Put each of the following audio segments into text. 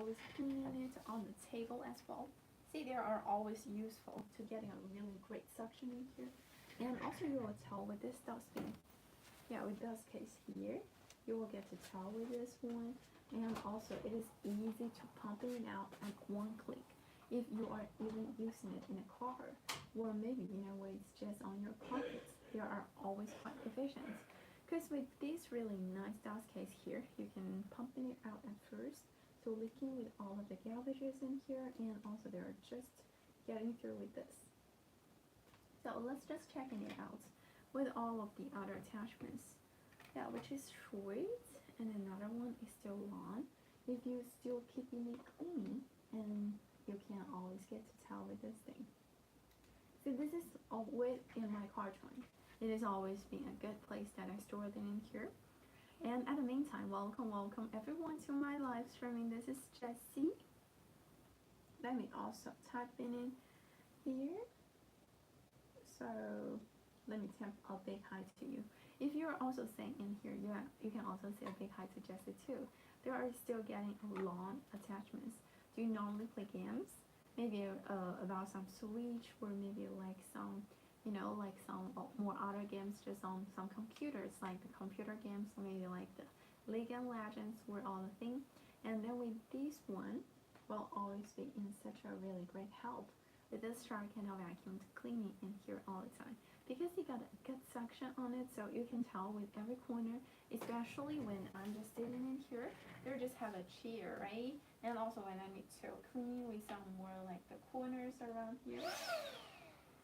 always cleaning it on the table as well. See, they are always useful to getting a really great suction in here. And also you will tell with this dustbin, yeah, with dust case here, you will get to tell with this one. And also it is easy to pump it out at one click. If you are even using it in a car, or maybe where it's just on your carpets, they are always quite efficient. Because with this really nice dust case here, you can pumping it out at first, so licking with all of the garbages in here, and also they are just getting through with this. So let's just checking it out with all of the other attachments. Yeah, which is short, and another one is still long. If you still keeping it clean, and you can always get to tell with this thing. So this is always in my car trunk. It has always been a good place that I store them in here. And at the meantime, welcome everyone to my live streaming. This is Jessie. Let me also type in here. So let me type a big hi to you. If you're also saying in here, you can also say a big hi to Jessie too. They are still getting a long attachments. Do you normally play games? Maybe about some Switch, or maybe like some, like some more other games just on some computers, like the computer games, maybe like the League of Legends or all the thing. And then with this one, will always be in such a really great help with this shark and vacuum cleaning in here all the time, because you got a good suction on it, so you can tell with every corner, especially when I'm just sitting in here. They just have a chair, right? And also when I need to clean with some more like the corners around here,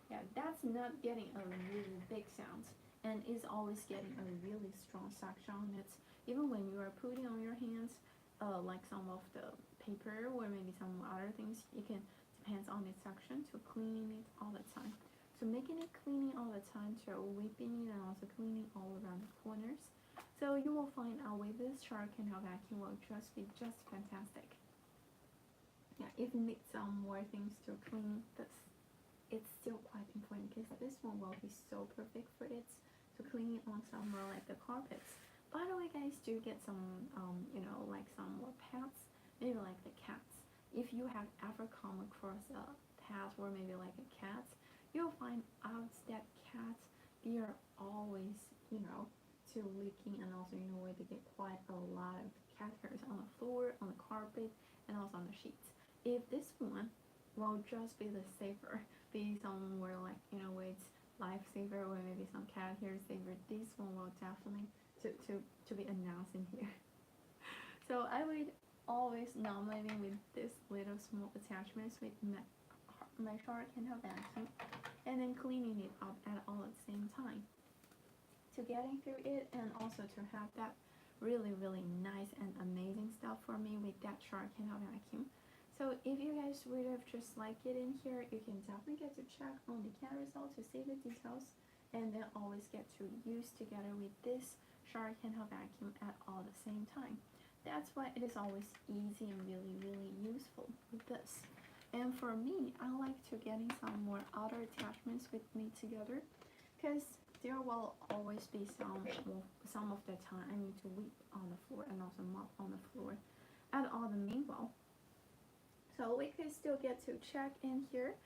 yeah, that's not getting a really big sound, and is always getting a really strong suction on it. Even when you are putting on your hands, like some of the paper or maybe some other things, you can depends on its suction to cleaning it all the time. So making it cleaning all the time, to whipping it and also cleaning all around the corners. So you will find out with this shark and vacuum will just be just fantastic. Yeah, if you need some more things to clean this, it's still quite important, because this one will be so perfect for it to clean on some more like the carpets. By the way, guys, do get some like some more pets, maybe like the cats. If you have ever come across a pet or maybe like a cat, you'll find out that cats, they are always to licking, and also where they get quite a lot of cat hairs on the floor, on the carpet, and also on the sheets. If this one will just be the safer, be somewhere like where it's lifesaver or maybe some cat hair saver, this one will definitely to be announced in here. So I would always nominating with this little small attachments with my shark and her vacuum, and then cleaning it up at all at the same time, to getting through it, and also to have that really nice and amazing stuff for me with that shark and her vacuum. So if you guys would have just like it in here, you can definitely get to check on the carousel to see the details, and then always get to use together with this shark and her vacuum at all the same time. That's why it is always easy and really useful with this. And for me, I like to getting some more other attachments with me together, because there will always be some of the time I need to weep on the floor and also mop on the floor at all the meanwhile. So we can still get to check in here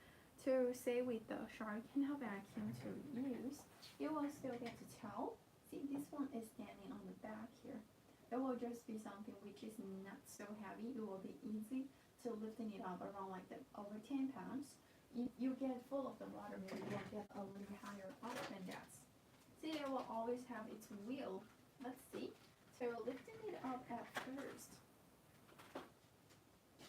to say with the shark and her vacuum to use. You will still get to tell. See, this one is standing on the back here. It will just be something which is not so heavy. It will be easy to lifting it up around like over 10 pounds. You get full of the water, maybe you will get a little higher up than that. See, it will always have its wheel. Let's see. So lifting it up at first.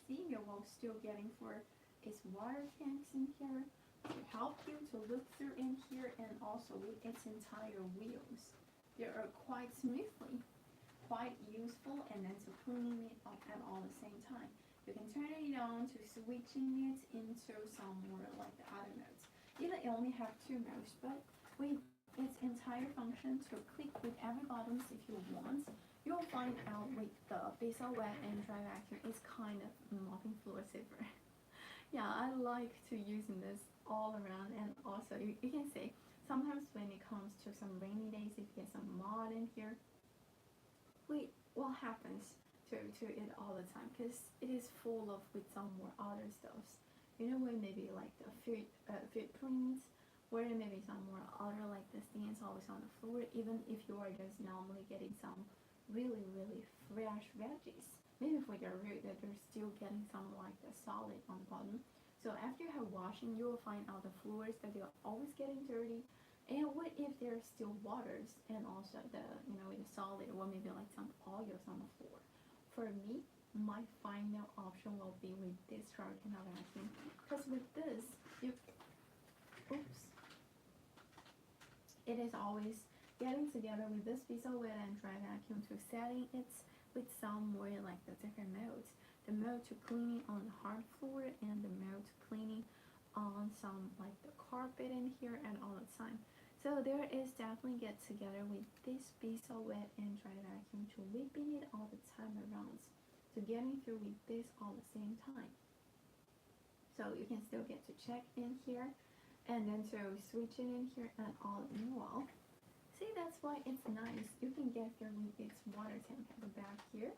See, you will still getting for its water tanks in here to help you to look through in here, and also with its entire wheels. They are quite smoothly, quite useful, and then to cleaning it up at all the same time. You can turn it on to switching it into some more like the other modes. Even it only have 2 modes, but with its entire function to click with every buttons if you want, you'll find out with the Visa wet and dry vacuum is kind of mopping floor saver. Yeah, I like to using this all around, and also you can say sometimes when it comes to some rainy days, if you get some mud in here, wait, what happens? to it all the time, because it is full of with some more other stuffs. You know, where maybe like the footprints, where maybe some more other like the stains always on the floor, even if you are just normally getting some really really fresh veggies. Maybe for your root that they're still getting some like the solid on the bottom. So after you have washing, you will find out the floors that they're always getting dirty. And what if there's still waters and also the the solid or maybe like some oils on the floor? For me, my final option will be with this shower canal vacuum, because with this oops, it is always getting together with this piece of wet and dry vacuum to setting it with some more like the different modes. The mode to cleaning on the hard floor and the mode to cleaning on some like the carpet in here and all the time. So there is definitely get together with this piece of wet and dry vacuum to whipping it all the time around. To getting through with this all the same time. So you can still get to check in here and then to switch it in here and all in well. See, that's why it's nice. You can get here with its water tank at the back here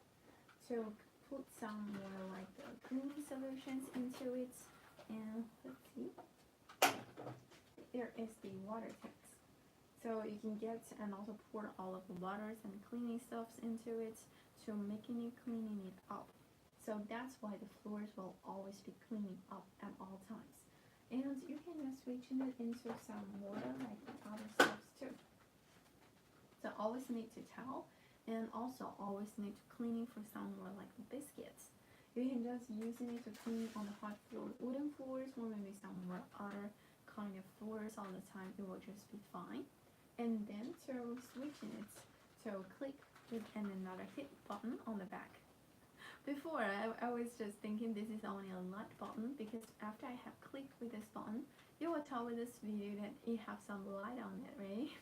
to put some more like the cleaning solutions into it. And let's see, there is the water tanks. So you can get and also pour all of the waters and cleaning stuffs into it to making it cleaning it up. So that's why the floors will always be cleaning up at all times. And you can just switch it into some water like the other stuffs too. So always need to towel and also always need to cleaning for some more like biscuits. You can just using it to clean on the hot floor, wooden floors, or maybe some more other kind of floors all the time. It will just be fine. And then to switching it to click with another hit button on the back. Before I was just thinking this is only a nut button, because after I have clicked with this button, you will tell with this video that it have some light on it, right?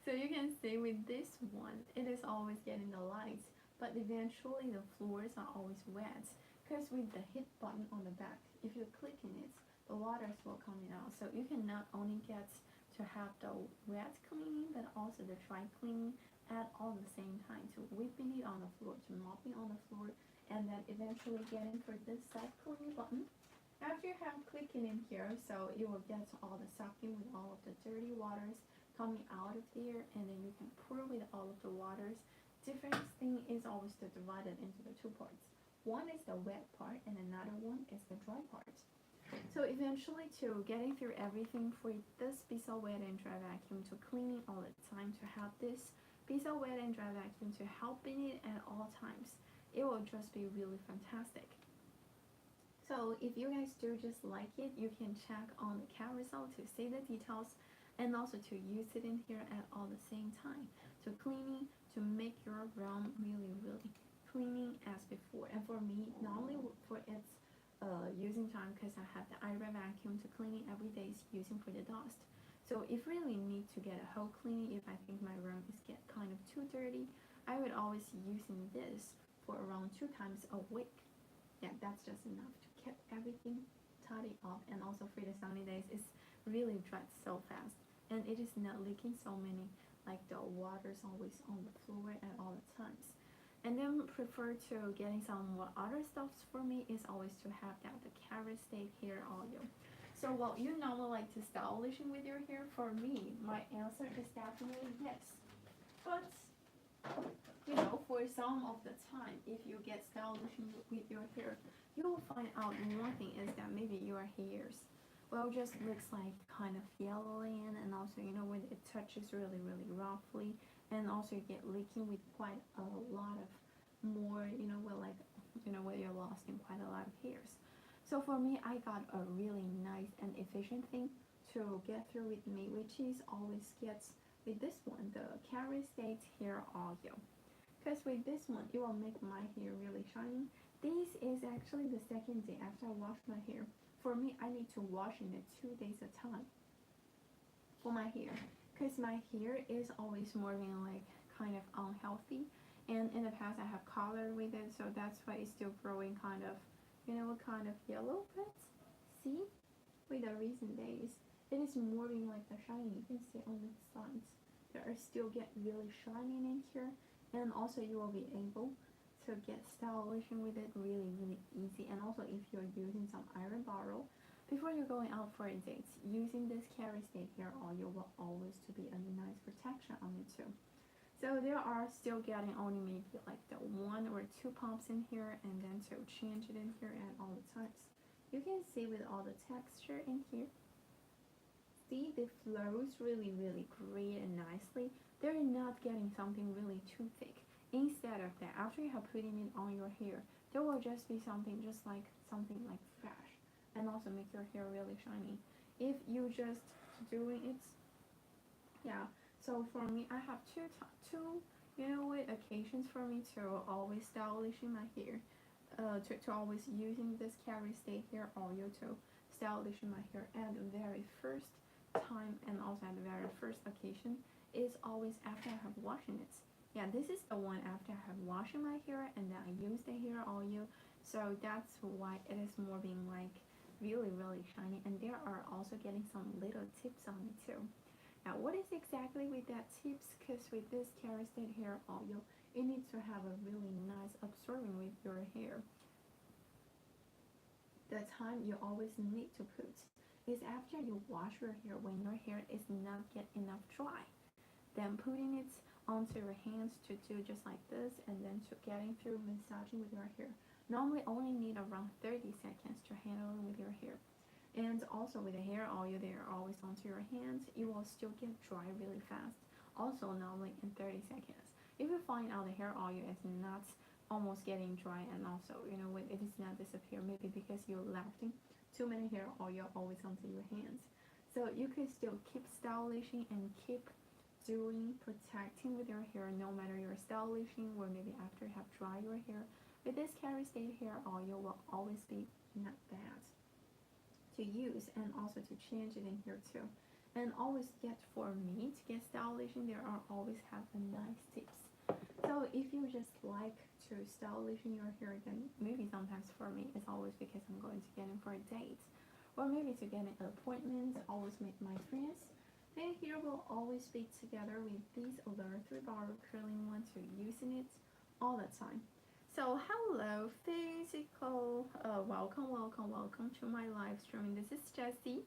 So you can see with this one, it is always getting the lights, but eventually the floors are always wet, because with the hit button on the back, if you click in it, the waters will coming out. So you can not only get to have the wet cleaning, but also the dry cleaning at all the same time, to whipping it on the floor, to mopping on the floor, and then eventually getting for this side cleaning button. After you have clicking in here, so it will get all the sucking with all of the dirty waters coming out of there, and then you can pour with all of the waters. Different thing is always divided into the two parts. One is the wet part and another one is the dry part. So eventually to getting through everything for this piece of wet and dry vacuum, to cleaning all the time, to have this piece of wet and dry vacuum to helping it at all times, it will just be really fantastic. So if you guys do just like it, you can check on the carousel to see the details and also to use it in here at all the same time, to cleaning, to make your room really really cleaning as before. And for me, not only for its using time, because I have the Ira vacuum to cleaning every day is using for the dust. So if really need to get a whole cleaning, if I think my room is get kind of too dirty, I would always using this for around 2 times a week. Yeah, that's just enough to keep everything tidy up. And also for the sunny days, it's really dries so fast, and it is not leaking so many like the water's always on the floor at all the times. And then prefer to getting some more other stuffs for me is always to have that the carrot steak hair oil. So what you normally like to stylishing with your hair? For me, my answer is definitely yes. But for some of the time, if you get stylishing with your hair, you will find out one thing is that maybe your hairs just looks like kind of yellowing, and also when it touches really really roughly, and also you get leaking with quite a lot of more where you're lost in quite a lot of hairs. So for me, I got a really nice and efficient thing to get through with me, which is always gets with this one, the Carrie State hair oil. Because with this one, it will make my hair really shiny. This is actually the second day after I wash my hair. For me, I need to wash in it 2 days at a time for my hair, because my hair is always moving like kind of unhealthy, and in the past I have color with it, so that's why it's still growing kind of kind of yellow. But see, with the recent days, it is moving like the shiny. You can see on the sides there are still get really shining in here, and also you will be able to get stylization with it really easy. And also if you're using some iron bottle, before you're going out for a date, using this Carry Stay Hair Oil will always to be a nice protection on it too. So there are still getting only maybe like the 1 or 2 pumps in here, and then to change it in here at all the times. You can see with all the texture in here. See, the flows really great and nicely. They're not getting something really too thick. Instead of that, after you have putting it on your hair, there will just be something just like something like fresh, and also make your hair really shiny. If you just doing it, yeah. So for me, I have two occasions for me to always stylishing my hair, to always using this Carry Stay Hair Oil to stylishing my hair at the very first time, and also at the very first occasion is always after I have washing it. Yeah, this is the one after I have washing my hair and then I use the hair oil. So that's why it is more being like really shiny, and there are also getting some little tips on it too. Now, what is exactly with that tips? Because with this Carry Stay Hair Oil, it needs to have a really nice absorbing with your hair. The time you always need to put is after you wash your hair, when your hair is not get enough dry. Then putting it onto your hands to do just like this, and then to getting through massaging with your hair. Normally only need around 30 seconds to handle it with your hair. And also with the hair oil, they are always onto your hands. It will still get dry really fast. Also normally in 30 seconds. If you find out the hair oil is not almost getting dry, and also when it is not disappear, maybe because you're lefting too many hair oil always onto your hands. So you can still keep stylishing and keep doing protecting with your hair, no matter your stylishing or maybe after you have dry your hair. With this Carry Stay Hair Oil will always be not bad to use, and also to change it in here too. And always get, for me to get stylishing, there are always have a nice tips. So if you just like to stylishing your hair, then maybe sometimes for me it's always because I'm going to get in for a date, or maybe to get an appointment, always meet my friends. Then here will always be together with these other 3-bar curling ones, to using it all the time. So hello physical, welcome to my live streaming. This is Jessie,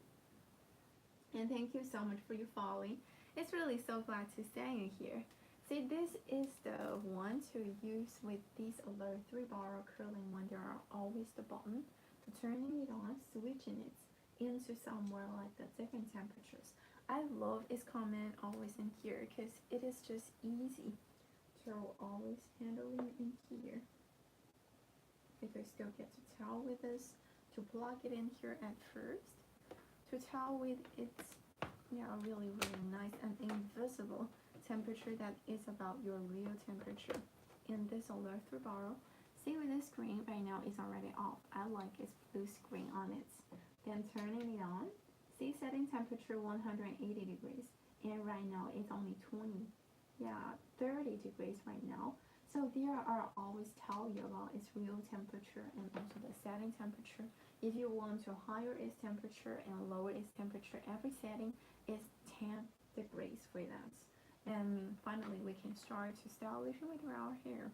and thank you so much for your following. It's really so glad to see you here. See, this is the one to use with these other 3-bar curling one. There are always the button to turning it on, switching it into somewhere like the different temperatures. I love its comment always in here because it is just easy to always handling in here. You can still get to tell with this, to plug it in here at first, to tell with its really nice and invisible temperature that is about your real temperature in this solar 3-bar. See, with the screen right now is already off. I like its blue screen on it. Then turning it on, see, setting temperature 180 degrees, and right now it's only 30 degrees right now. So there are always tell you about its real temperature and also the setting temperature. If you want to higher its temperature and lower its temperature, every setting is 10 degrees for that. And finally, we can start to stylishing with our hair.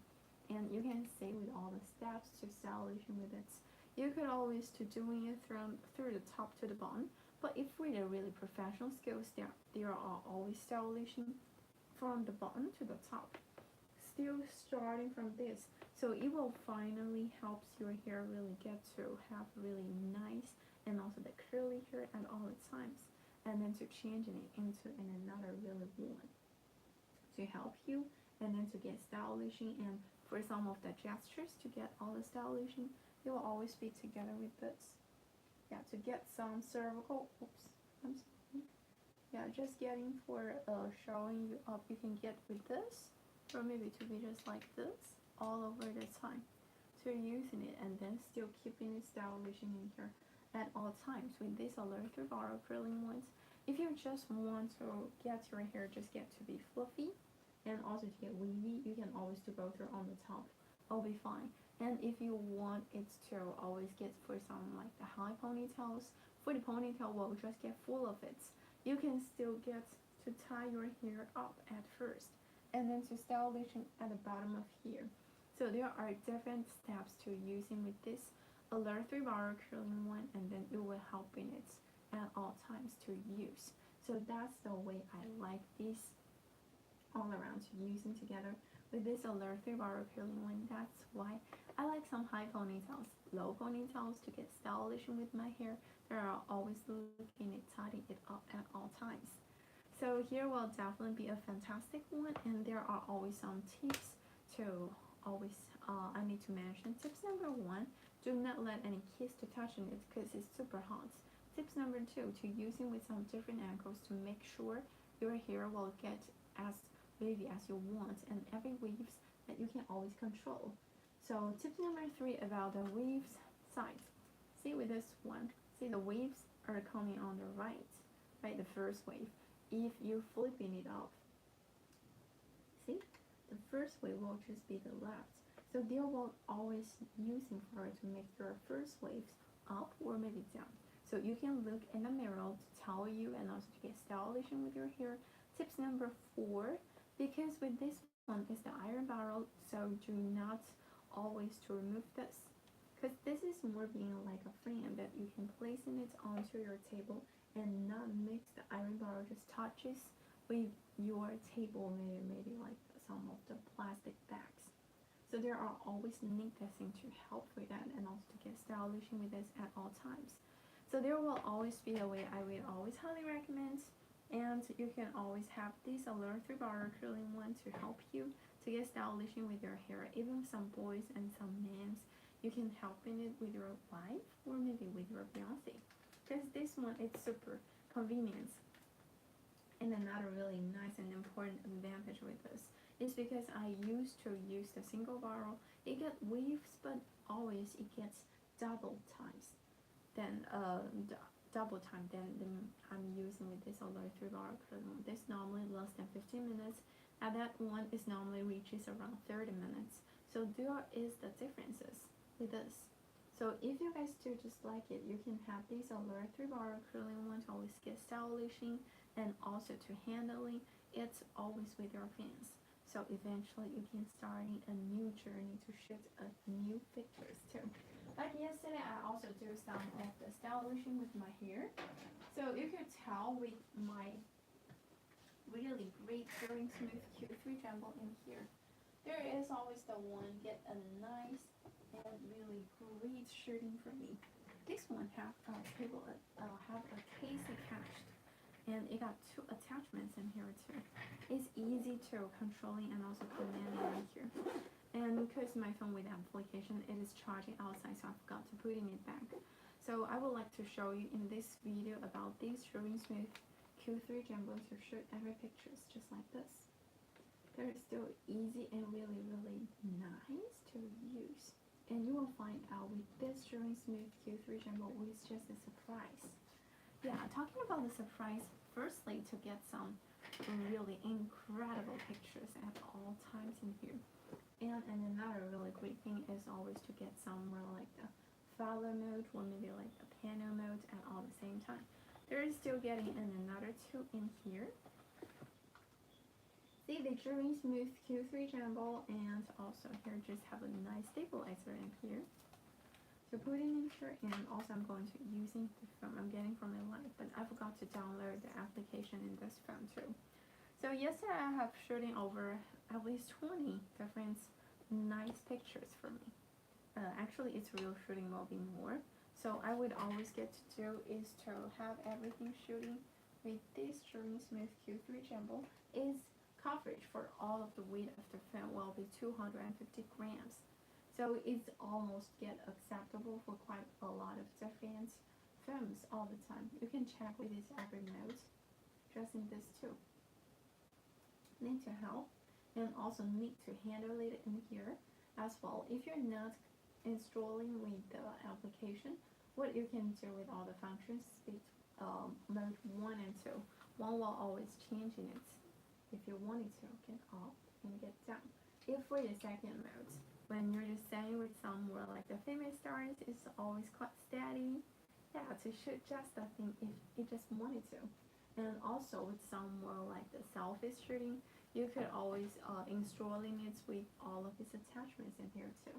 And you can see with all the steps to stylishing with it. You could always to doing it through the top to the bottom. But if with a really professional skills, there are always stylishing from the bottom to the top. Still starting from this. So it will finally helps your hair really get to have really nice and also the curly hair at all the times. And then to changing it into another really one to help you, and then to get stylishing, and for some of the gestures to get all the stylishing, they will always be together with this. Yeah, to get some cervical, I'm sorry. Yeah, just getting for showing you up, you can get with this, or maybe to be just like this all over the time. So you're using it and then still keeping it stylishing in here at all times with these alert 3-bar curling ones. If you just want to get your hair just get to be fluffy and also to get wavy, you can always to go through on the top. It'll be fine. And if you want it to always get for some like the high ponytails, for the ponytail will just get full of it. You can still get to tie your hair up at first, and then to stylishing at the bottom of here. So there are different steps to using with this alert 3-bar curling one, and then it will help in it at all times to use. So that's the way I like these all around to using together with this alert 3-bar curling one. That's why I like some high ponytails, low ponytails to get stylish with my hair. They are always looking at tidying it up at all times. So here will definitely be a fantastic one, and there are always some tips to always I need to mention. Tips number 1, do not let any kids to touching it because it's super hot. Tips number 2, to using with some different angles to make sure your hair will get as wavy as you want, and every waves that you can always control. So tip number 3 about the waves side. See with this one, see the waves are coming on the right, the first wave. If you're flipping it up, see, the first wave will just be the left. So they will always using for it to make your first waves up or maybe down. So you can look in the mirror to tell you and also to get stylish with your hair. Tips number 4, because with this one is the iron barrel, so do not always to remove this, because this is more being like a frame that you can place in it onto your table and not mix the iron barrel just touches with your table, maybe like some of the plastic bags. So there are always neat things to help with that and also to get stylish with this at all times. So there will always be a way I will always highly recommend, and you can always have this alert 3-bar curling one to help you to get stylish with your hair. Even some boys and some men, you can help in it with your wife or maybe with your fiance, because this one it's super convenient. And another really nice and important advantage with this is because I used to use the single barrel, it gets waves, but always it gets double times than double time than I'm using with this alert 3-bar curling. This normally less than 15 minutes, and that one is normally reaches around 30 minutes. So there is the differences with this. So if you guys do just like it, you can have these alert 3-bar curling one to always get stylishing and also to handling it always with your fans. So eventually you can start a new journey to shoot new pictures too. Like yesterday, I also do some of the stylishing with my hair. So you can tell with my really great Showing Smooth Q3 jumble in here. There is always the one get a nice and really great shooting for me. This one have a case attached, and it got 2 attachments in here too. It's easy to controlling and also commanding in here. And because my phone with application, it is charging outside, so I forgot to putting it back. So I would like to show you in this video about this Showing Smooth Q3 jumbo to shoot every pictures just like this. They're still easy and really nice to use. And you will find out with this Showing Smooth Q3 jumbo it's just a surprise. Yeah, talking about the surprise, firstly to get some really incredible pictures at all times in here. And another really great thing is always to get somewhere like the follow mode or maybe like the panel mode at all the same time. There is still getting another 2 in here. See the Showing Smooth Q3 jumbo, and also here just have a nice stabilizer in here. So putting in here, and also I'm going to using the phone I'm getting from my life, but I forgot to download the application in this phone too. So yesterday I have shooting over at least 20 different nice pictures for me. Actually it's real shooting will be more. So I would always get to do is to have everything shooting with this Showing Smooth Q3 jumbo. Is coverage for all of the weight of the film will be 250 grams. So it's almost get acceptable for quite a lot of different films all the time. You can check with this every mode, just in this too. Need to help and also need to handle it in here as well. If you're not installing with the application, what you can do with all the functions is mode 1 and 2. One will always change in it. If you wanted to, get up and get down. If for the second mode, when you're just staying with somewhere like the famous stars, it's always quite steady. Yeah, to shoot just the thing if you just wanted to. And also with somewhere like the selfie shooting, You could always installing it with all of its attachments in here too.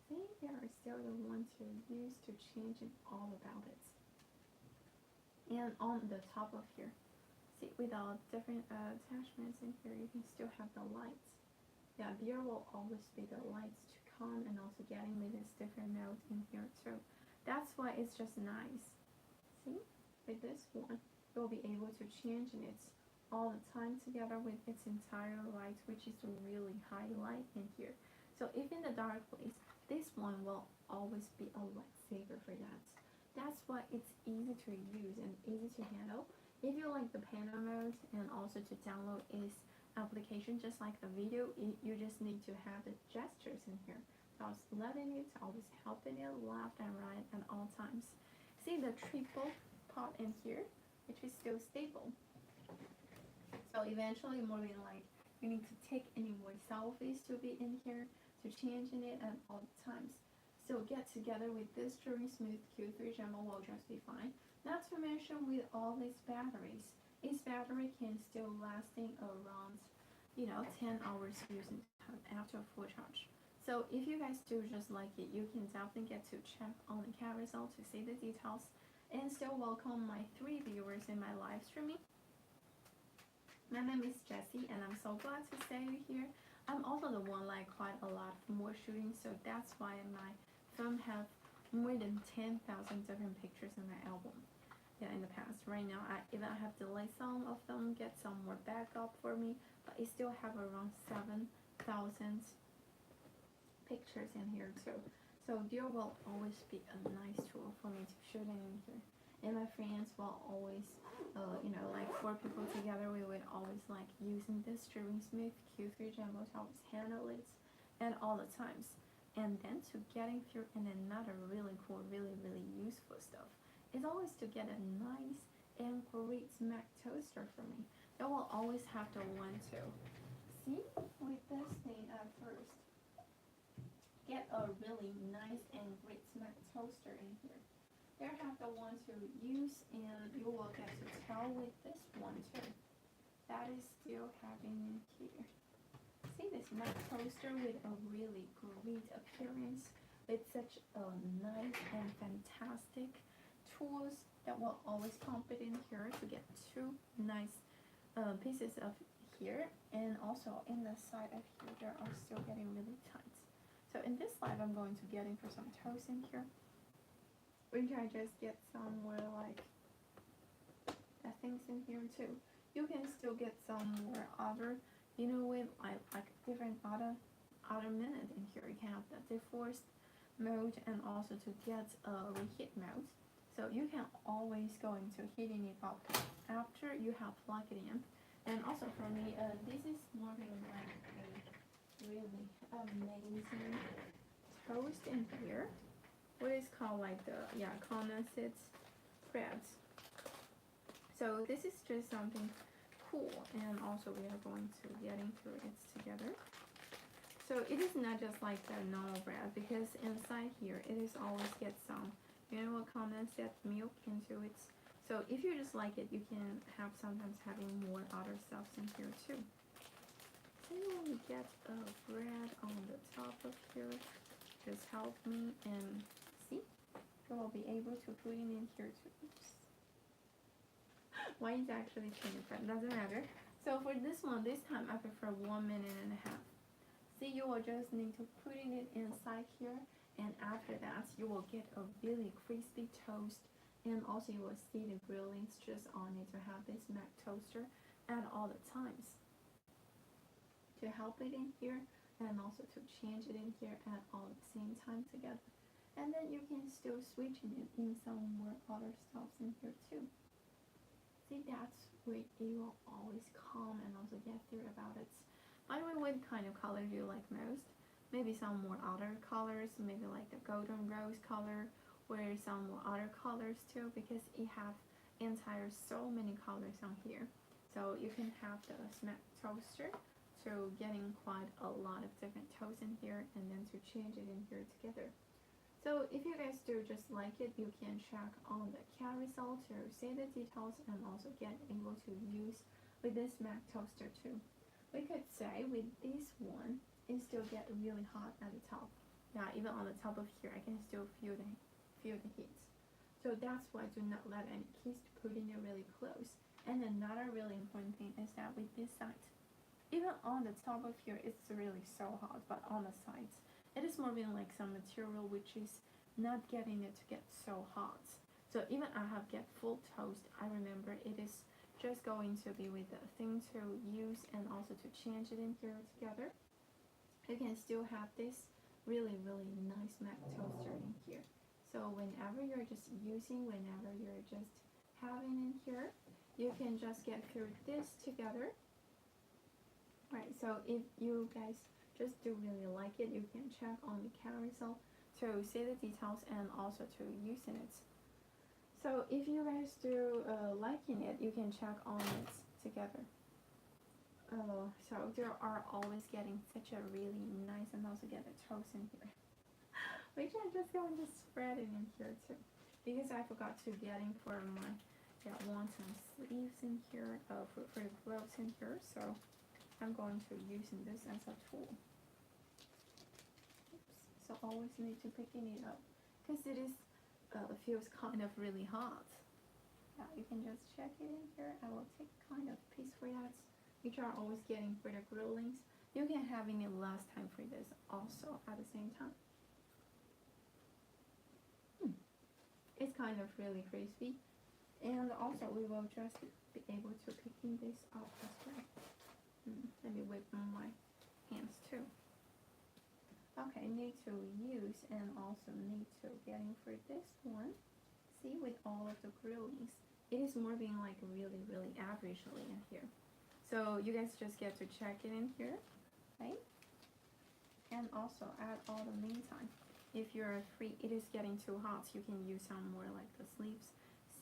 See, there are still the ones to use to change it all about it. And on the top of here, see, with all different attachments in here, you can still have the lights. Yeah, there will always be the lights to come, and also getting with this different mode in here too. That's why it's just nice. See, with this one, you'll be able to change it all the time together with its entire light, which is a really high light in here. So if in the dark place, this one will always be a lightsaver for that. That's why it's easy to use and easy to handle. If you like the panel mode and also to download its application, just like the video, you just need to have the gestures in here. So I was letting it, always helping it left and right at all times. See the triple pot in here, which is still stable. So eventually moving like you need to take any more selfies to be in here to changing it at all times. So get together with this Drilling Smooth Q3 Jumbo will just be fine. Not to mention with all these batteries. Each battery can still lasting around 10 hours using time after full charge. So if you guys do just like it, you can definitely get to check on the carousel to see the details. And still welcome my 3 viewers in my live streaming. My name is Jessie and I'm so glad to see you here. I'm also the one like quite a lot more shooting, so that's why my phone have more than 10,000 different pictures in my album. Yeah, in the past. Right now, I even have delayed some of them, get some more backup for me, but I still have around 7,000 pictures in here too. So there will always be a nice tool for me to shoot in here. And my friends will always, like 4 people together, we would always like using this Drilling Smooth Q3 Jumbo to always handle it at all the times. And then to getting through and another really cool, really, really useful stuff is always to get a nice and great Mac toaster for me. That will always have to want to. See, with this thing at first, get a really nice and great Mac toaster in here. There have the one to use, and you will get to tell with this one too. That is still having in here. See this Mac toaster with a really great appearance, with such a nice and fantastic tools that will always come in here to get 2 nice pieces of here, and also in the side of here they are still getting really tight. So in this slide I'm going to get in for some toast in here. We can just get some more like things in here too. You can still get some more other with like different other minute in here. You can have the defrost mode and also to get a reheat mode. So you can always go into heating it up after you have plugged it in. And also for me, this is more like a really amazing toast in here. What is called like the condensate breads. So this is just something cool, and also we are going to getting through it together. So it is not just like the normal bread, because inside here it is always get some condensate milk into it. So if you just like it, you can have sometimes having more other stuff in here too. So when we get a bread on the top of here, just help me and see, you will be able to put it in here too. Oops. Why is actually changing friend? Doesn't matter. So for this one, this time I prefer 1.5 minutes. See, you will just need to put it inside here, and after that you will get a really crispy toast, and also you will see the grillings just on it to have this Mac toaster at all the times. To help it in here and also to change it in here at all the same time together. And then you can still switch it in some more other stuffs in here too. See, that's where it will always come and also get through about it. By the way, what kind of color do you like most? Maybe some more other colors, maybe like the golden rose color, or some more other colors too, because it have entire so many colors on here. So you can have the Mac toaster to getting quite a lot of different toast in here, and then to change it in here together. So if you guys do just like it, you can check on the carousel to see the details and also get able to use with this Mac toaster too. we could say with this one, it still get really hot at the top. Yeah, even on the top of here, I can still feel the heat. So that's why do not let any keys putting it really close. And another really important thing is that with this side, even on the top of here, it's really so hot, but on the sides, it is more being like some material which is not getting it to get so hot. So even I have get full toast, I remember it is just going to be with the thing to use and also to change it in here together. You can still have this really nice Mac toaster in here. So whenever you're just using, whenever you're just having in here, you can just get through this together. Right, so if you guys just do really like it, you can check on the carousel to see the details and also to using it. So if you guys do liking it, you can check on it together. So there are always getting such a really nice and also get a toast in here. Which I'm just going to spread it in here too. Because I forgot to getting for my wonton sleeves in here, for the gloves in here. So I'm going to using this as a tool. Oops. So always need to picking it up. Because it is feels kind of really hot. Yeah, you can just check it in here. I will take kind of piece for that. Which are always getting for the grillings. You can having it last time for this also at the same time. It's kind of really crispy, and also we will just be able to picking this up as well. Let me whip my hands too. Okay, need to use and also need to getting for this one. See, with all of the grillings, it is more being like really averagely in here. So you guys just get to check it in here, right? And also at all the meantime, if you're free, it is getting too hot, you can use some more like the sleeves.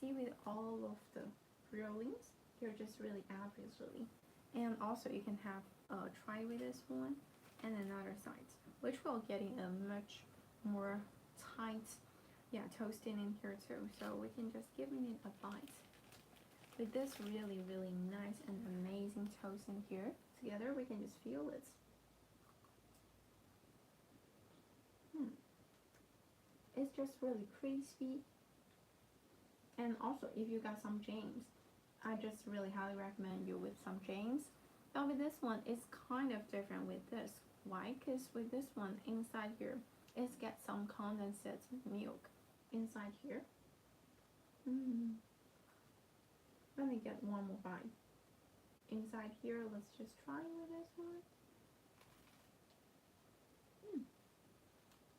See, with all of the grillings, you're just really averagely. And also you can have try with this one and another side, which will getting a much more tight toasting in here too. So we can just giving it a bite. With this really nice and amazing toast in here together, we can just feel it. It's just really crispy. And also if you got some jams, I just really highly recommend you with some jams. But with this one, it's kind of different with this. Why? Because with this one, inside here, it's got some condensed milk inside here. Let me get one more bite. Inside here, let's just try with this one.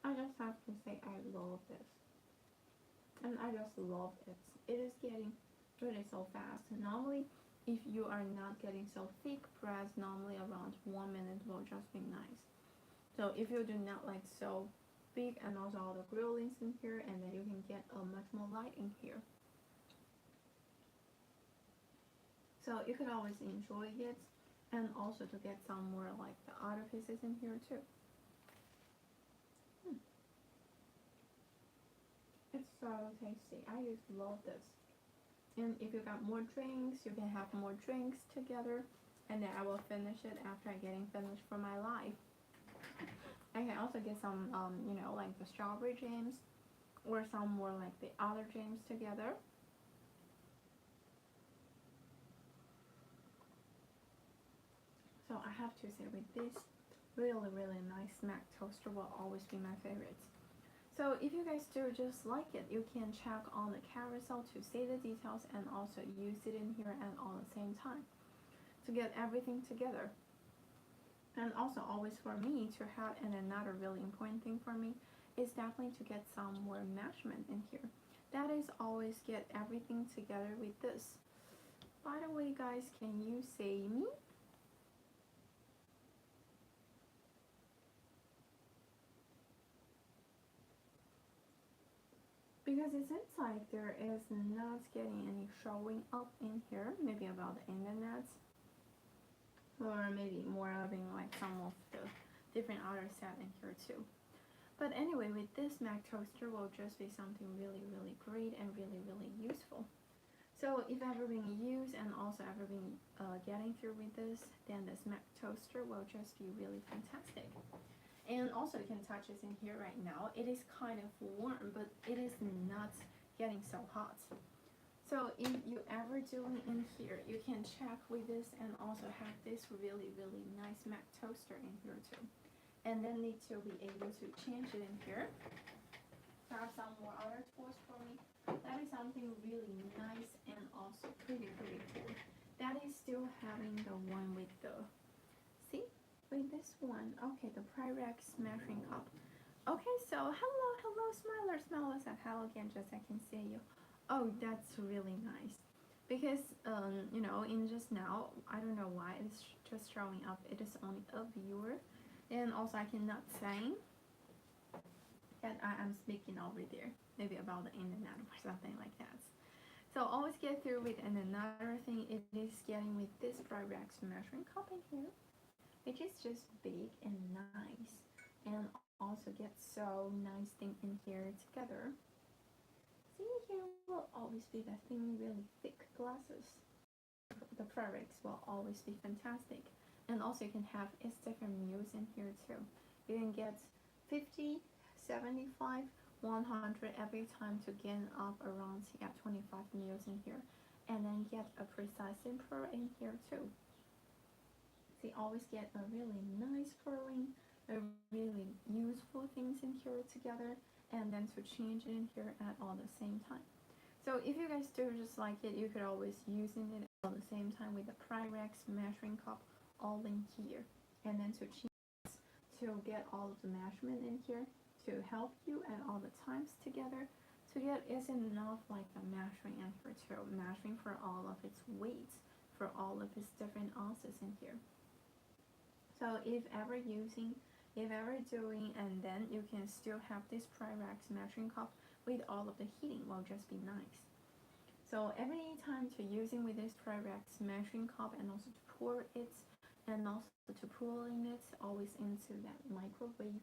I just have to say I love this. And I just love it. It is getting really so fast. Normally, if you are not getting so thick breads, normally around 1 minute will just be nice. So if you do not like so big and also all the grillings in here, and then you can get a much more light in here. So you could always enjoy it, and also to get some more like the other pieces in here too. It's so tasty. I just love this. And if you got more drinks, you can have more drinks together, and then I will finish it after I getting finished for my life. I can also get some like the strawberry jams or some more like the other jams together. So I have to say with this really nice Mac toaster will always be my favorite. So if you guys do just like it, you can check on the carousel to see the details and also use it in here and all at the same time to get everything together. And also always for me to have, and another really important thing for me is definitely to get some more measurement in here. That is always get everything together with this. By the way guys, can you see me? Because it seems like there is not getting any showing up in here, maybe about the internet, or maybe more having like some of the different other set in here too. But anyway, with this Mac toaster will just be something really great and really useful. So if ever being used and also ever being getting through with this, then the smack toaster will just be really fantastic. And also you can touch this in here right now. It is kind of warm, but it is not getting so hot. So if you ever doing in here, you can check with this and also have this really, really nice Mac toaster in here too. And then need to be able to change it in here. Grab some more other tools for me. That is something really nice and also pretty cool. That is still having the one with the, see? With this one, okay, the Pyrex measuring cup. Okay, so hello, Smiler said hello again, just I can see you. Oh, that's really nice. Because, you know, in just now, I don't know why it's just showing up. It is only a viewer. And also I cannot say that I am speaking over there. Maybe about the internet or something like that. So always get through with, and another thing it is getting with this Pyrex measuring cup in here, which is just big and nice. And also get so nice thing in here together. See, here will always be that thin, really thick glasses. The Pyrex will always be fantastic. And also you can have its different meals in here too. You can get 50, 75, 100 every time to gain up around 25 meals in here. And then get a precise simper in here too. See, always get a really nice pouring, a really useful things in here together, and then to change it in here at all the same time. So if you guys do just like it, you could always using it at the same time with the Pyrex measuring cup all in here, and then to change to get all of the measurement in here to help you at all the times together to get is enough like the measuring in here too, measuring for all of its weights, for all of its different ounces in here. So if ever using, if ever doing, and then you can still have this Pyrex measuring cup with all of the heating will just be nice. So every time to using with this Pyrex measuring cup and also to pour it and also to pulling it always into that microwave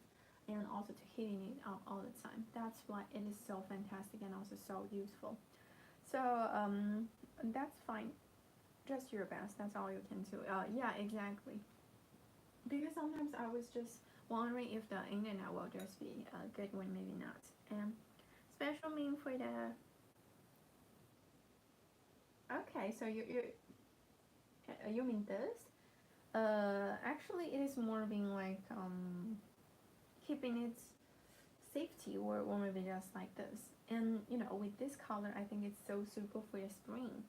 and also to heating it up all the time. That's why it is so fantastic and also so useful. So that's fine. Just your best. That's all you can do. Yeah, exactly. Because sometimes I was just wondering if the internet will just be a good one, maybe not. And special mean for the. Okay, so you mean this? Actually, it is more being like keeping its safety or maybe just like this. And you know, with this color, I think it's so suitable for the spring.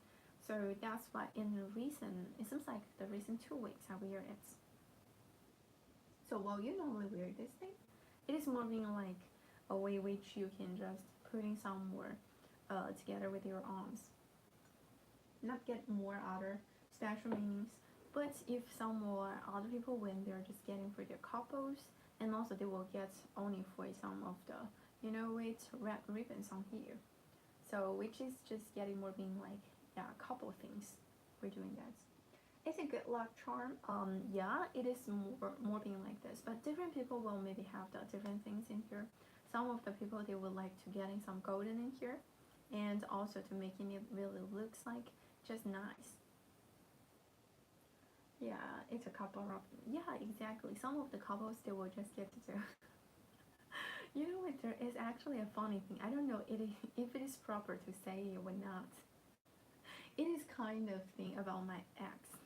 So that's why in the recent, it seems like the recent 2 weeks I wear it. So while you normally wear this thing, it is more being like a way which you can just putting some more together with your arms. Not get more other special meanings, but if some more other people when they're just getting for their couples, and also they will get only for some of the, you know, with red ribbons on here. So which is just getting more being like, yeah, a couple things. We're doing that. It's a good luck charm. Yeah, it is more being like this, but different people will maybe have the different things in here. Some of the people they would like to getting some golden in here, and also to making it really looks like just nice. Yeah, it's a couple of, yeah, exactly. Some of the couples they will just get to do. You know what? There is actually a funny thing. I don't know if it is proper to say it or not. It is kind of thing about my ex.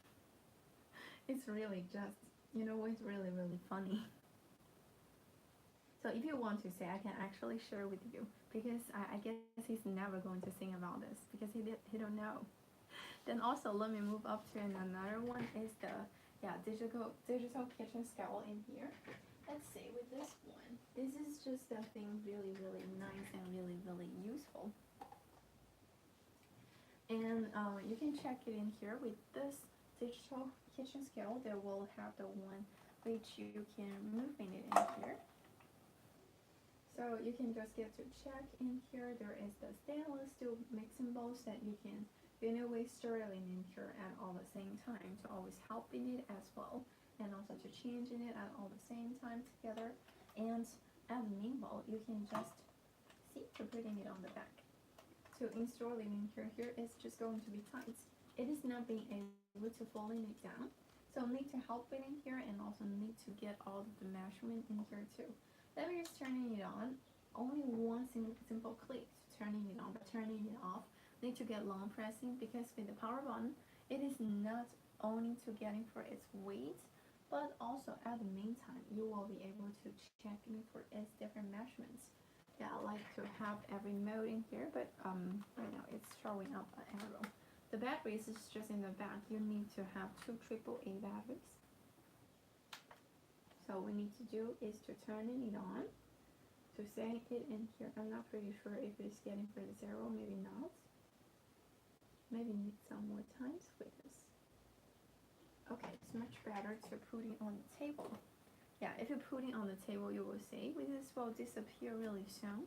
It's really just, you know, it's really funny. So if you want to say, I can actually share with you because I guess he's never going to sing about this because he don't know. Then also let me move up to another one is the digital kitchen scale in here. Let's see with this one. This is just a thing really nice and really useful. And you can check it in here with this digital kitchen scale. They will have the one which you can move in it in here. So you can just get to check in here. There is the stainless steel mixing bowls that you can anyway sterling in here at all the same time to always help in it as well, and also to change in it at all the same time together. And at the main bowl, you can just see to putting it on the back to to install it in here, here is just going to be tight. It is not being able to falling it down. So need to help it in here and also need to get all of the measurement in here too. Then we're just turning it on. Only one simple click to turning it on, but turning it off. Need to get long pressing because with the power button, it is not only to getting for its weight, but also at the meantime, you will be able to check in for its different measurements. Yeah, I like to have every mode in here, but right now it's showing up an arrow. The batteries is just in the back. You need to have 2 AAA batteries. So what we need to do is to turn it on, to set it in here. I'm not pretty sure if it's getting for the 0, maybe not. Maybe need some more times with this. Okay, it's much better to put it on the table. Yeah, if you put it on the table, you will see this will disappear really soon.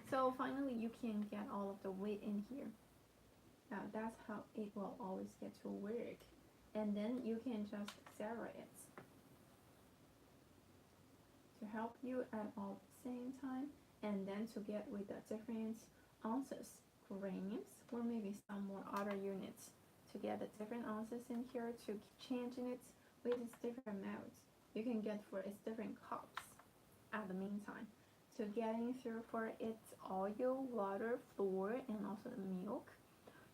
So finally, you can get all of the weight in here. Now that's how it will always get to work. And then you can just separate it to help you at all the same time, and then to get with the different ounces, grams, or maybe some more other units to get the different ounces in here to changing it with its different modes. You can get for its different cups at the meantime. To getting through for its oil, water, flour, and also the milk.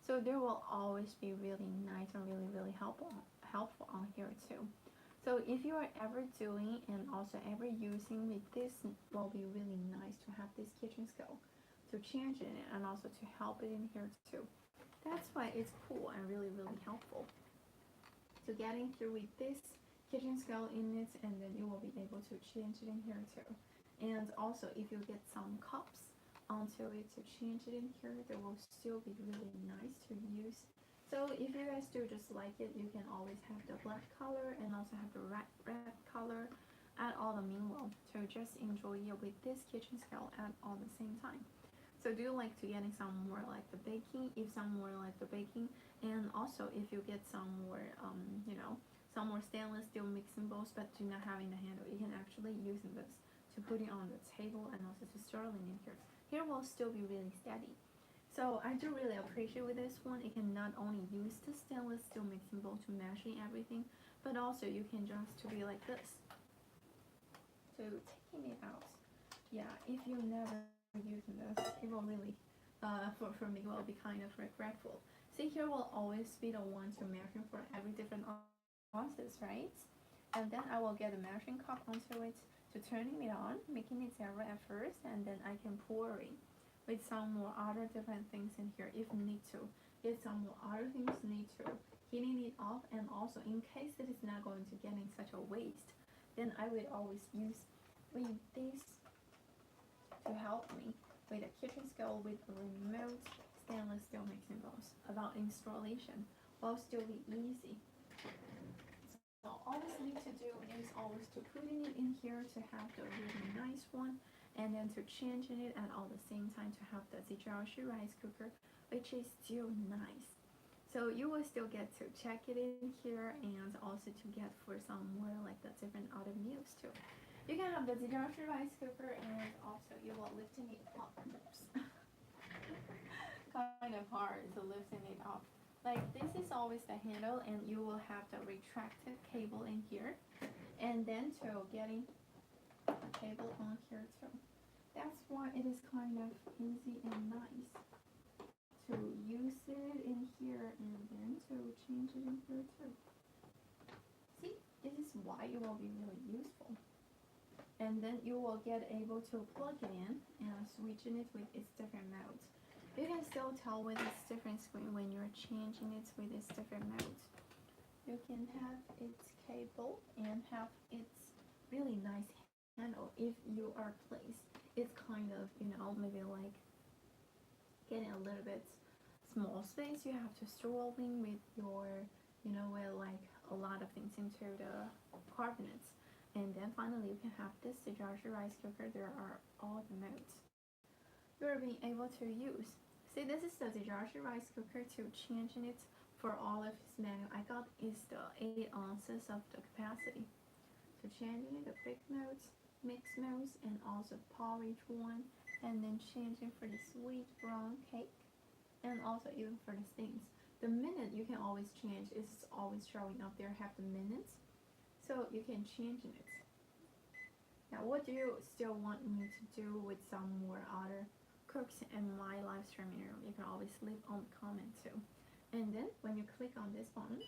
So there will always be really nice and really helpful on here too. So if you are ever doing and also ever using with this, will be really nice to have this kitchen scale to change it and also to help it in here too. That's why it's cool and really helpful. So getting through with this kitchen scale in it, and then you will be able to change it in here too. And also if you get some cups onto it to change it in here, they will still be really nice to use. So if you guys do just like it, you can always have the black color and also have the red color at all the meanwhile to just enjoy it with this kitchen scale at all the same time. So do you like to getting some more like the baking, if some more like the baking, and also if you get some more some more stainless steel mixing bowls but do not having the handle, you can actually use this to put it on the table and also to store it in here. Here will still be really steady. So I do really appreciate with this one, it can not only use the stainless steel mixing bowl to mashing everything, but also you can just to be like this. So taking it out, yeah, if you never using this, it will really for me will be kind of regretful. See, here will always be the one to measure for every different ounces, right? And then I will get a measuring cup onto it to turning it on, making it 0 at first, and then I can pour it with some more other different things in here if need to. If some more other things need to heating it off, and also in case it is not going to get in such a waste, then I would always use with this to help me with a kitchen scale with a remote stainless steel mixing bowls. About installation will still be easy. So all we need to do is always to putting it in here to have the really nice one, and then to changing it at all the same time to have the Jessie-best rice cooker, which is still nice. So you will still get to check it in here and also to get for some more like the different other meals too. You can have the Jessie-best rice cooker, and also you will lifting it up. Kind of hard to lifting it up. Like this is always the handle, and you will have the retracted cable in here, and then to getting the cable on here too. That's why it is kind of easy and nice to use it in here, and then to change it in here too. See, this is why it will be really useful. And then you will get able to plug it in and switching it with its different modes. You can still tell with its different screen when you're changing it with its different modes. You can have its cable and have its really nice handle if you are placed. It's kind of, maybe like getting a little bit small space. You have to strolling with your, with like a lot of things into the cabinets. And then finally you can have this Jessie-best rice cooker. There are all the modes you're being able to use. See, this is the Jessie-best rice cooker to changing it for all of its menu. I got is the 8 ounces of the capacity. So changing the big modes, mixed modes, and also porridge one, and then changing for the sweet brown cake. And also even for the stains, the minute you can always change. It's always showing up there, have the minutes, so you can change it. Now, what do you still want me to do with some more other cooks in my live streaming room? You can always leave on the comment too. And then when you click on this button,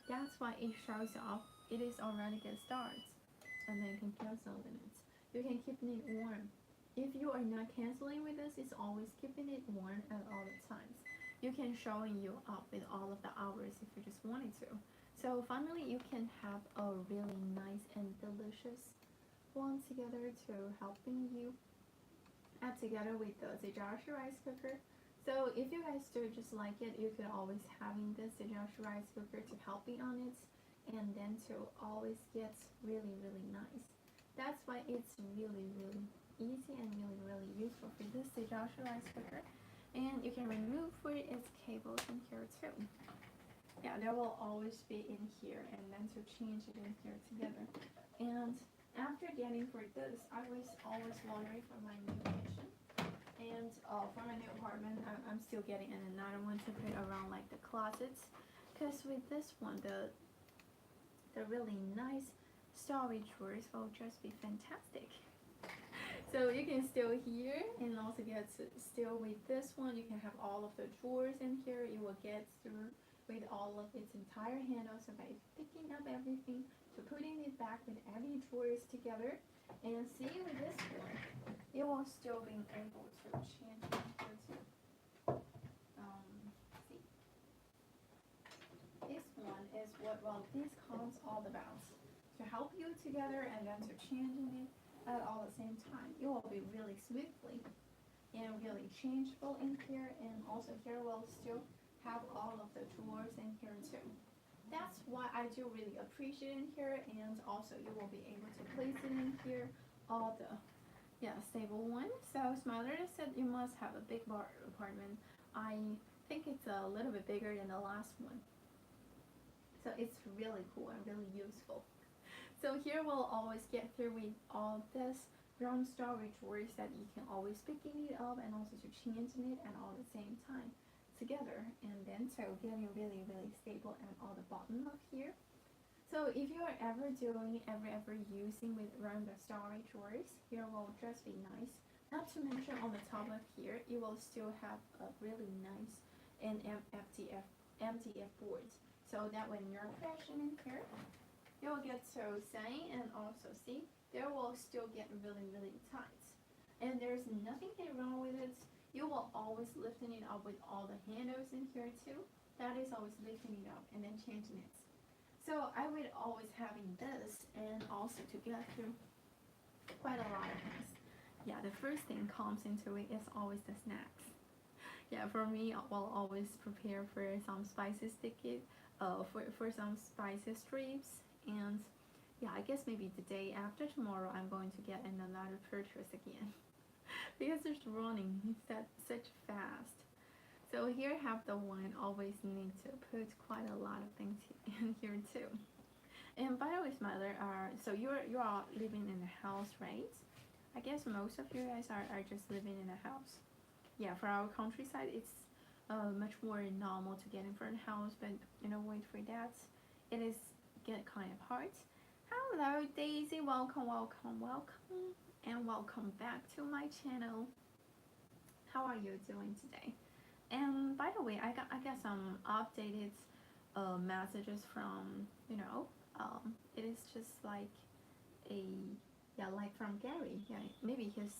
that's why it shows up. It is already get started, and then you can cancel it. You can keep it warm. If you are not canceling with this, it's always keeping it warm at all the times. You can showing you up with all of the hours if you just wanted to. So finally, you can have a really nice and delicious one together to helping you add together with the Jessie-best rice cooker. So if you guys do just like it, you could always having this Jessie-best rice cooker to helping on it, and then to always get really nice. That's why it's really easy and really useful for this Jessie-best rice cooker. And you can remove for its cables in here too. Yeah, there will always be in here, and then to change it in here together. And after getting for this, I was always wondering for my new kitchen, and for my new apartment, I'm still getting another one to put around like the closets, because with this one, the really nice storage drawers will just be fantastic. So you can still hear, and also get still with this one, you can have all of the drawers in here. You will get through with all of its entire handle. So by picking up everything, to putting it back with every drawers together, and see with this one, you will still be able to change it here too. See, this one is what this comes all about, to help you together and then to changing it at all the same time. It will be really smoothly and really changeable in here, and also here will still have all of the drawers in here too. That's why I do really appreciate in here, and also you will be able to place it in here, all the stable one. So Smiler said you must have a big apartment. I think it's a little bit bigger than the last one, so it's really cool and really useful. So here we'll always get through with all this round storage drawers that you can always picking it up and also to changing it and all the same time together, and then so getting really stable and all the bottom of here. So if you are ever doing ever using with round the storage drawers, here will just be nice. Not to mention on the top of here, you will still have a really nice and MDF boards, so that when you're crashing in here, you'll get so say, and also see, there will still get really tight. And there's nothing wrong with it. You will always lifting it up with all the handles in here too. That is always lifting it up and then changing it. So I would always having this, and also to get through quite a lot of things. Yeah, the first thing comes into it is always the snacks. Yeah, for me, I'll always prepare for some spices ticket, for some spices strips. And yeah, I guess maybe the day after tomorrow I'm going to get another purchase again because it's running such fast. So here I have the one always need to put quite a lot of things in here too. And by the way, Smiler, so you are living in a house, right? I guess most of you guys are just living in a house. Yeah, for our countryside, it's much more normal to get in front of the house, but wait for that, it is get kind of hard. Hello Daisy, welcome, and welcome back to my channel. How are you doing today? And by the way, I got some updated messages from it is just like like from Gary. Yeah, maybe his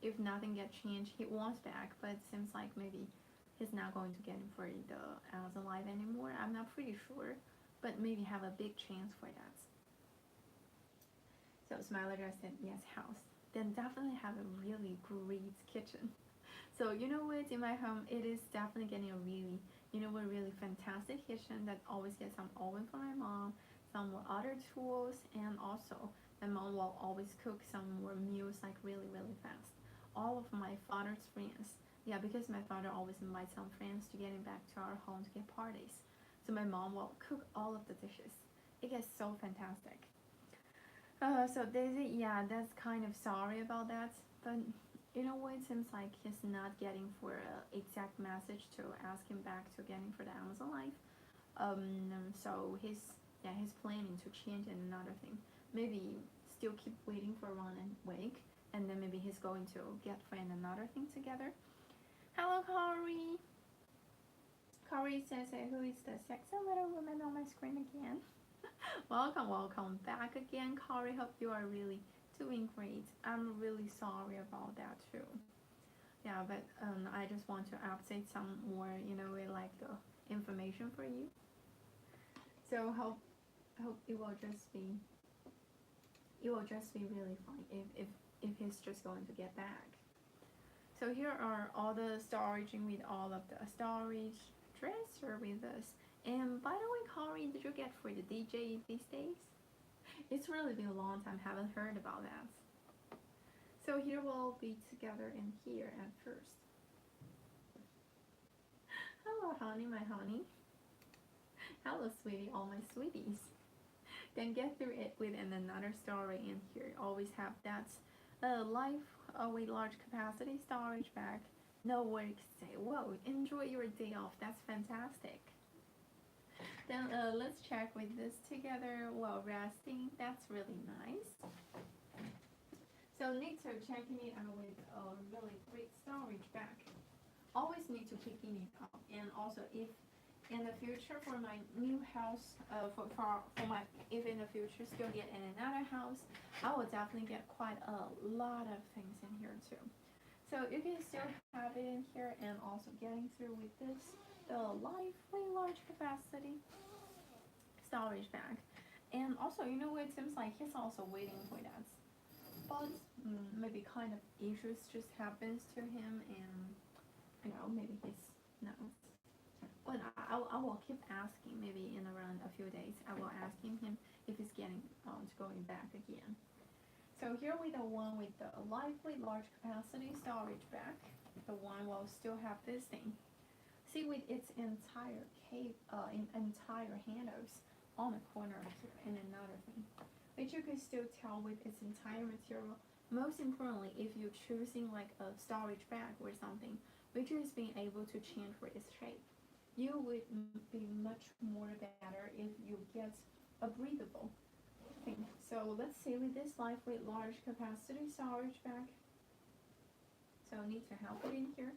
if nothing get changed, he wants back, but it seems like maybe he's not going to get in for the Amazon Live anymore. I'm not pretty sure, but maybe have a big chance for that. So Smiler just said yes, house. Then definitely have a really great kitchen. So what, in my home, it is definitely getting a really, really fantastic kitchen that always gets some oven for my mom, some more other tools, and also my mom will always cook some more meals like really fast. All of my father's friends. Yeah, because my father always invites some friends to getting back to our home to get parties. So my mom will cook all of the dishes. It gets so fantastic. So Daisy, yeah, that's kind of sorry about that, but you know what? It seems like he's not getting for a exact message to ask him back to getting for the Amazon Life. So he's planning to change another thing. Maybe still keep waiting for one and wake, and then maybe he's going to get friend another thing together. Hello, Corey. Corey says, "Who is the sexy little woman on my screen again?" welcome back again, Corey. Hope you are really doing great. I'm really sorry about that too. Yeah, but I just want to update some more, like the information for you. So hope it will just be really fine if he's just going to get back. So here are all the storage with all of the storage dresser with us. And by the way, Corey, did you get for the DJ these days? It's really been a long time, haven't heard about that. So here we'll be together in here at first. Hello, honey, my honey. Hello, sweetie, all my sweeties. Then get through it with another story in here. Always have that life with large capacity storage bag. No work to say. Whoa, enjoy your day off. That's fantastic. Then let's check with this together while resting. That's really nice. So need to checking it out with a really great storage bag. Always need to picking it up, and also if in the future for my new house, for my if in the future still get in another house, I will definitely get quite a lot of things in here too. So you can still have it in here, and also getting through with this the lively large capacity storage bag. And also, it seems like he's also waiting for that, but maybe kind of issues just happens to him, and maybe he's no. But I will keep asking. Maybe in around a few days, I will asking him if he's getting going back again. So here with the one with the lively large capacity storage bag, the one will still have this thing. See, with its entire entire handles on the corner here, and another thing, which you can still tell with its entire material. Most importantly, if you're choosing like a storage bag or something, which is being able to change for its shape, you would be much more better if you get a breathable thing. So let's see with this lightweight large capacity storage bag. So need to help it in here.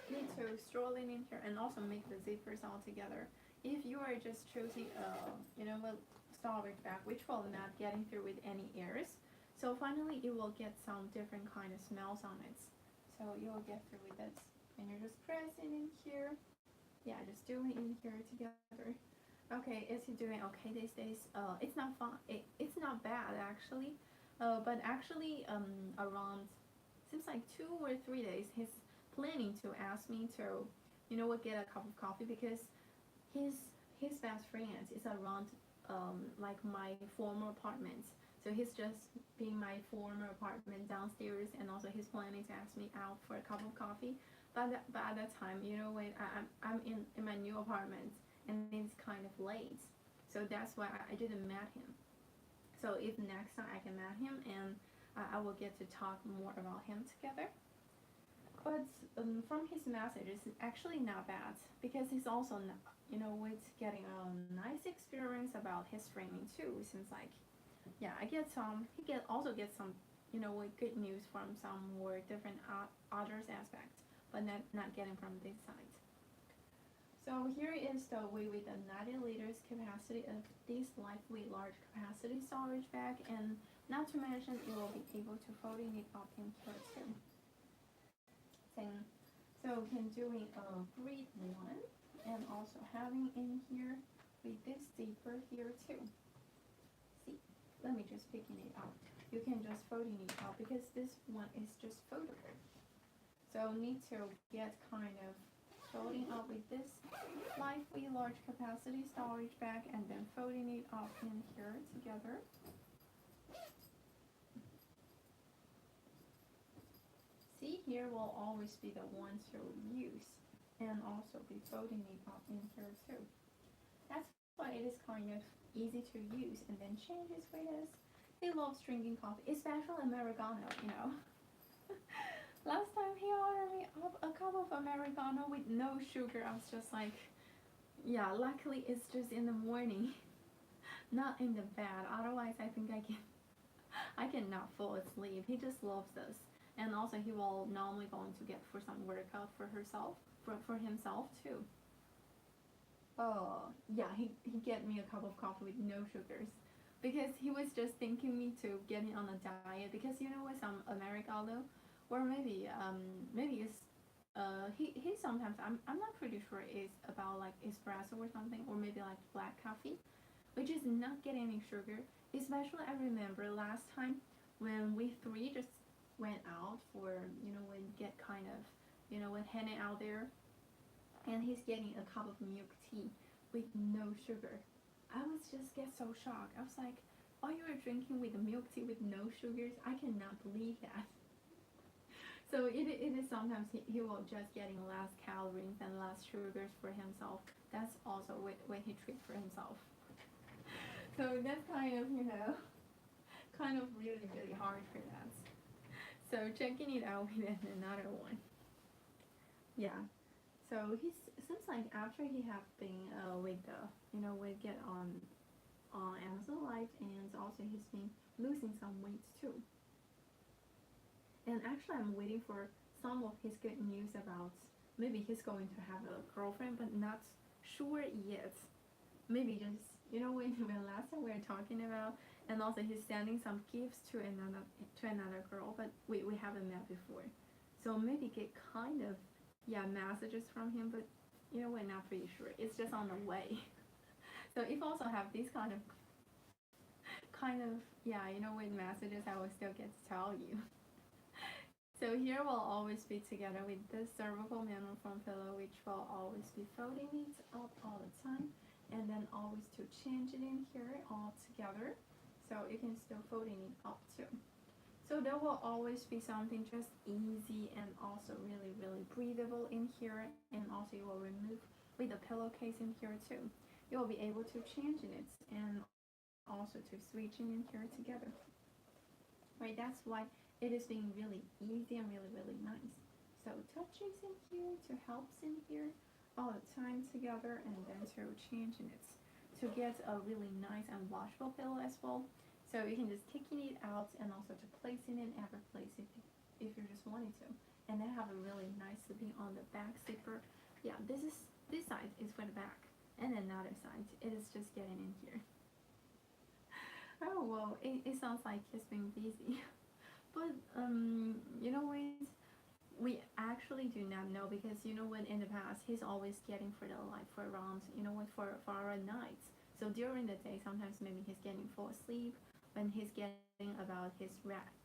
Need to stroll it in here, and also make the zippers all together. If you are just choosing a storage bag which will not getting through with any airs, so finally you will get some different kind of smells on it. So you will get through with this, and you're just pressing in here. Yeah, just doing in here together. Okay, is he doing okay these days? It's not fun. It's not bad actually. But actually, around seems like 2 or 3 days, he's planning to ask me to, get a cup of coffee, because his best friend is around like my former apartment. So he's just being my former apartment downstairs, and also he's planning to ask me out for a cup of coffee. But at that time, when I'm in my new apartment, and it's kind of late, so that's why I didn't meet him. So if next time I can meet him, and I will get to talk more about him together. But from his messages, it's actually not bad, because he's also with getting a nice experience about his streaming too. Seems like, yeah, he also gets some with good news from some more different others aspects, but not getting from this side. So here is the way with the 90 liters capacity of this lightweight large capacity storage bag, and not to mention you will be able to folding it up in here too. So can doing a great one, and also having in here with this zipper here too. See, let me just picking it up. You can just folding it out, because this one is just foldable. So need to get kind of folding up with this lively large capacity storage bag, and then folding it up in here together. See, here will always be the one to use, and also be folding it up in here too. That's why it is kind of easy to use, and then changes with this. He loves drinking coffee, especially Americano, you know. Last time he ordered me a cup of Americano with no sugar. I was just like, yeah, luckily it's just in the morning, not in the bed. Otherwise, I think I cannot fall asleep. He just loves this. And also he will normally going to get for some workout for herself, for himself too. Oh, yeah, he get me a cup of coffee with no sugars. Because he was just thinking me to get me on a diet because you know with some Americano or maybe it's he sometimes I'm not pretty sure it's about like espresso or something or maybe like black coffee which is not getting any sugar. Especially I remember last time when we three just went out for when get kind of when hanging out there and he's getting a cup of milk tea with no sugar. I was just get so shocked. I was like, oh, you are drinking with the milk tea with no sugars? I cannot believe that. So it is sometimes he will just getting less calories and less sugars for himself. That's also what he treats for himself. So that's kind of kind of really really hard for that. So checking it out with another one. Yeah. So he seems like after he have been with the with get on Amazon Life and also he's been losing some weight too. And actually I'm waiting for some of his good news about maybe he's going to have a girlfriend but not sure yet. Maybe just when last time we were talking about and also he's sending some gifts to another girl but we haven't met before. So maybe get kind of messages from him but we're not pretty sure. It's just on the way. So if also have these kind of with messages I will still get to tell you. So here we'll always be together with this cervical manual foam pillow which will always be folding it up all the time and then always to change it in here all together so you can still folding it up too. So there will always be something just easy and also really really breathable in here and also you will remove with the pillowcase in here too. You will be able to change it and also to switch in here together. Right, that's why it is being really easy and really really nice. So touches in here to helps in here all the time together and then to changing it to get a really nice and washable pillow as well. So you can just taking it out and also to place it in every place if you just wanted to. And then have a really nice zipping on the back zipper. Yeah, this side is for the back and another side it is just getting in here. Oh well, it sounds like he's been busy. But what? We actually do not know because what in the past he's always getting for the like for around what for our nights. So during the day sometimes maybe he's getting fall asleep when he's getting about his rest.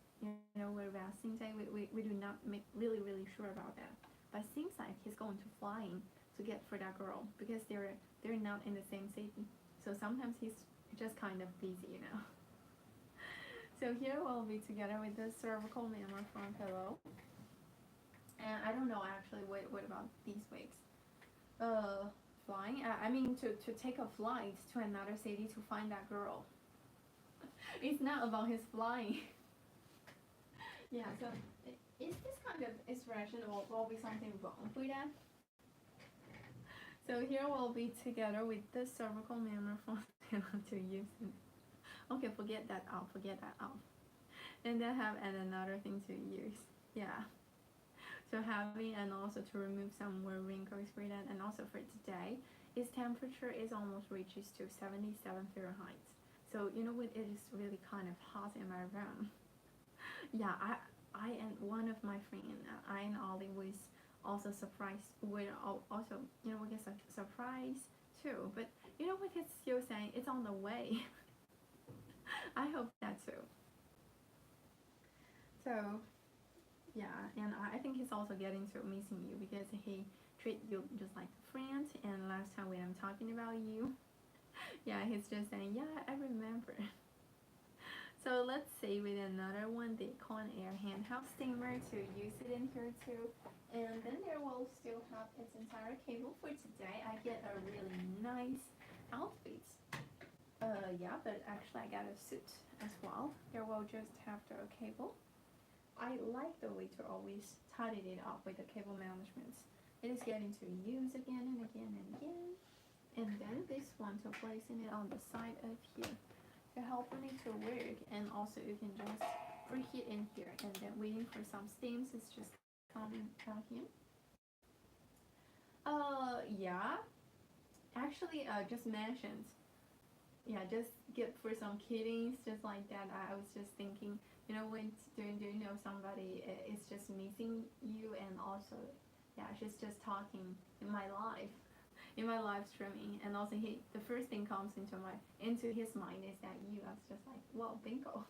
We're resting day. We do not make really really sure about that. But it seems like he's going to flying to get for that girl because they're not in the same city. So sometimes he's just kind of busy. So here we'll be together with the cervical manual foam pillow. And I don't know actually what about these weeks. Flying. I mean to take a flight to another city to find that girl. It's not about his flying. Yeah. So is this kind of expression will be something wrong with that? So here we'll be together with the cervical manual foam pillow to use it. Okay, forget that out. And then have another thing to use. Yeah. So having and also to remove some more wrinkles for that and also for today, its temperature is almost reaches to 77 Fahrenheit. So what it is really kind of hot in my room. Yeah, I and one of my friends, I and Ollie was also surprised. We're also we get a surprise too. But what he's still saying, it's on the way. I hope that too. So yeah, and I think he's also getting to missing you because he treat you just like a friend. And last time when I'm talking about you, yeah, he's just saying, yeah, I remember. So let's see with another one, the Cold Air handheld steamer to use it in here too. And then there will still have its entire cable for today. I get a really nice outfit. Yeah, but actually I got a suit as well. There will just have the cable. I like the way to always tidy it up with the cable management. It is getting to use again and again and again. And then this one to placing it on the side of here to helping it to work. And also you can just preheat in here and then waiting for some steams. It's just coming out here. Yeah. Actually, just mentioned. Yeah, just get for some kiddings, just like that. I was just thinking, you know, when do you know somebody is just missing you, and also, yeah, she's just talking in my live, in my live streaming, and also the first thing comes into his mind is that you. I was just like, well, bingo.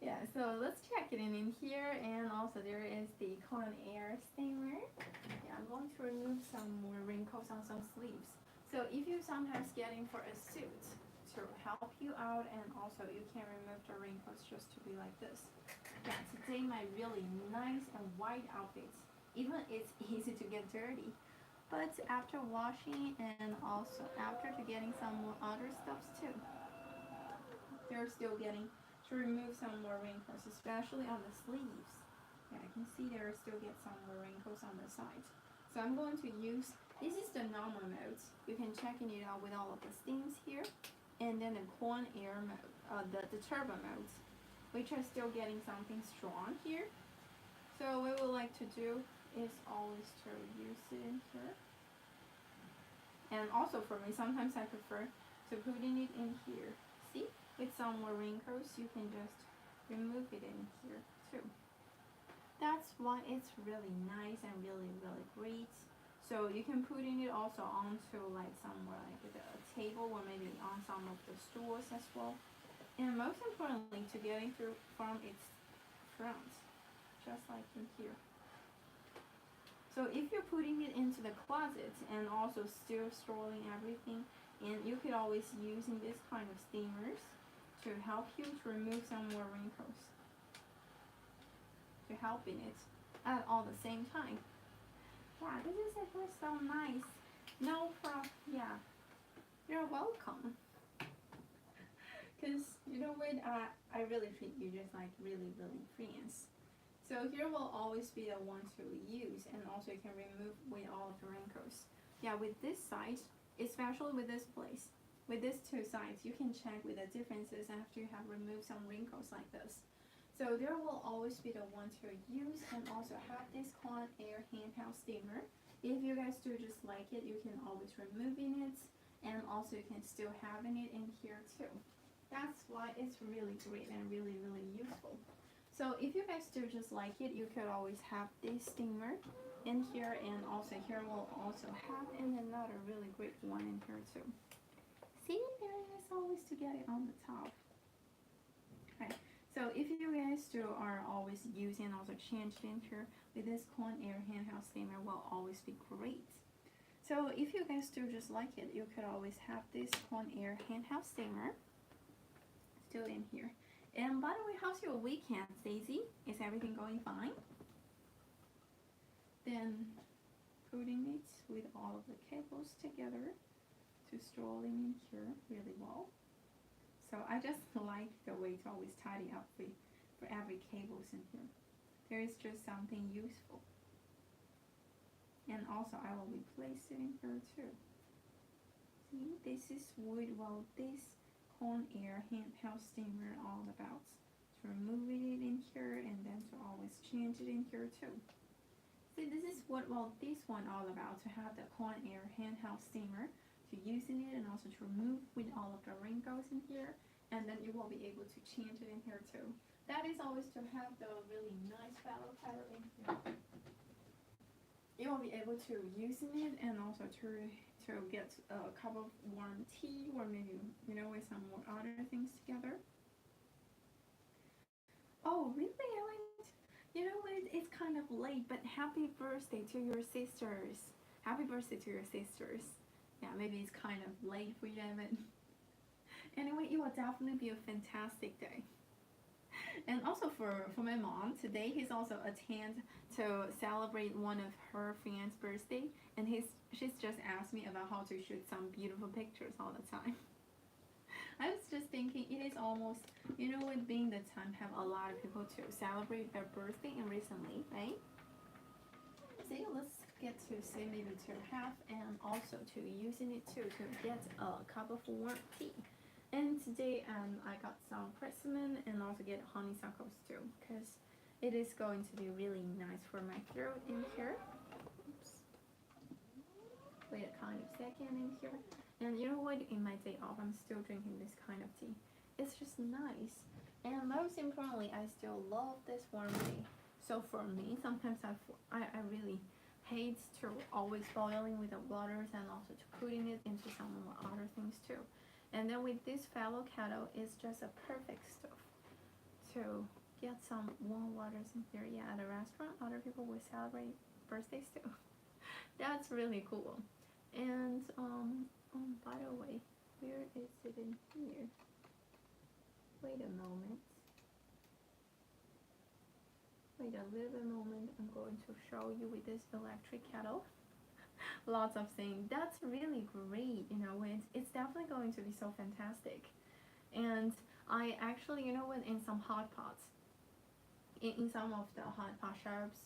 Yeah, so let's check it in here, and also there is the cotton air steamer. Yeah, I'm going to remove some more wrinkles on some sleeves. So if you sometimes getting for a suit to help you out, and also you can remove the wrinkles just to be like this. Yeah, today my really nice and white outfits, even it's easy to get dirty, but after washing and also after to getting some more other stuffs too, they're still getting to remove some more wrinkles, especially on the sleeves. Yeah, I can see there still get some more wrinkles on the side. So I'm going to use, this is the normal mode. You can check it out with all of the steams here. And then the corn air mode, the turbo mode, which are still getting something strong here. So what we would like to do is always to use it in here. And also for me, sometimes I prefer to putting it in here. See? With some more wrinkles, you can just remove it in here too. That's why it's really nice and really, really great. So you can put in it also onto like somewhere like a table or maybe on some of the stools as well. And most importantly, to getting through from its front, just like in here. So if you're putting it into the closet and also still storing everything, and you could always using this kind of steamers to help you to remove some more wrinkles, to help in it at all the same time. Yeah, this is so nice. No problem. Yeah, you're welcome. Because you know what, I really treat you just like really, really friends. So here will always be the one to use, and also you can remove with all of the wrinkles. Yeah, with this side, especially with this place, with these two sides, you can check with the differences after you have removed some wrinkles like this. So there will always be the one to use, and also have this cotton air handheld steamer. If you guys do just like it, you can always remove it, and also you can still having it in here too. That's why it's really great and really, really useful. So if you guys do just like it, you could always have this steamer in here, and also here we'll also have another really great one in here too. See, there is always to get it on the top. Okay, so if you guys do are always using and also change it in here with this cotton air handheld steamer will always be great. So if you guys do just like it, you could always have this cotton air handheld steamer still in here. And by the way, how's your weekend, Daisy? Is everything going fine? Then putting it with all of the cables together to strolling in here really well. So I just like the way to always tidy up for every cables in here. There is just something useful. And also I will replace it in here too. See, this is what this cotton air handheld steamer all about. To remove it in here and then to always change it in here too. See, this is what this one all about, to have the cotton air handheld steamer, to using it and also to remove with all of the wrinkles in here, and then you will be able to change it in here too. That is always to have the really nice fellow pattern in here. You will be able to using it and also to get a cup of warm tea, or maybe, you know, with some more other things together. Oh, really, Ellen? You know, it's kind of late, but happy birthday to your sisters. Happy birthday to your sisters. Yeah, maybe it's kind of late for you, but anyway, it will definitely be a fantastic day. And also for my mom, today he's also attend to celebrate one of her friend's birthday, and she's just asked me about how to shoot some beautiful pictures all the time. I was just thinking it is almost, with being the time have a lot of people to celebrate their birthday and recently, right? So yeah, let's get to say maybe to have and also to using it too to get a cup of warm tea. And today I got some persimmon and also get honeysuckles too because it is going to be really nice for my throat in here. Oops. Wait a kind of second in here. And you know what? In my day off, I'm still drinking this kind of tea. It's just nice. And most importantly, I still love this warm tea. So for me, sometimes I really hate to always boiling with the waters and also to putting it into some more other things too. And then with this fellow kettle, it's just a perfect stuff to get some warm waters in here. Yeah, at a restaurant, other people will celebrate birthdays too. That's really cool. And by the way, where is it in here? Wait a moment. Wait a little bit moment. I'm going to show you with this electric kettle. Lots of things. That's really great. It's definitely going to be so fantastic. And I actually, in some hot pots, in some of the hot pot shops,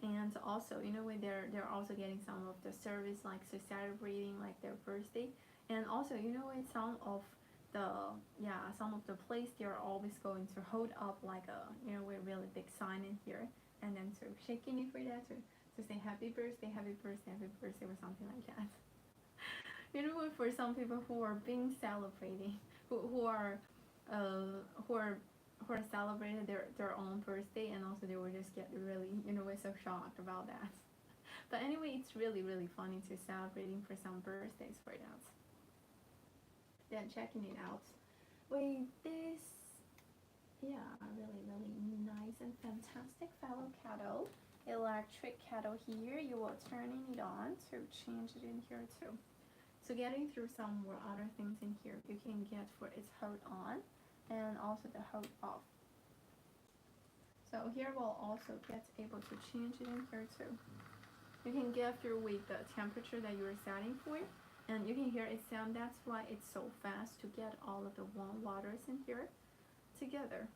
and also, when they're also getting some of the service like to celebrating like their birthday, and also, in some of the place they're always going to hold up like a with really big sign in here, and then to shaking it for that to say happy birthday, happy birthday, happy birthday, or something like that. For some people who are being celebrating, who are who are who are celebrating their own birthday, and also they will just get really so shocked about that. But anyway, it's really really funny to celebrating for some birthdays for that. Then checking it out with this, yeah, really really nice and fantastic fellow kettle, electric kettle here. You will turning it on to change it in here too. So getting through some more other things in here, you can get for its hold on and also the hold off. So here we'll also get able to change it in here too. You can get through with the temperature that you're setting for, and you can hear it sound. That's why it's so fast to get all of the warm waters in here together.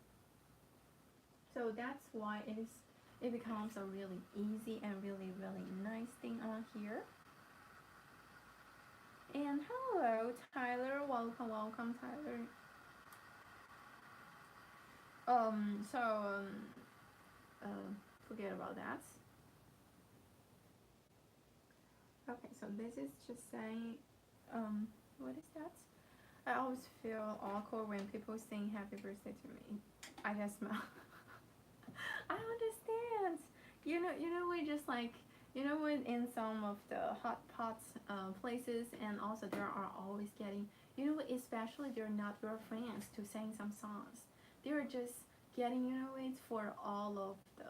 So that's why it becomes a really easy and really really nice thing on here. And hello Tyler, welcome Tyler. Forget about that. Okay, so this is just saying, what is that? I always feel awkward when people sing happy birthday to me. I just smell. I understand. We just like, when in some of the hot pots places, and also there are always getting, especially they're not your friends to sing some songs. They're just getting, it's for all of the,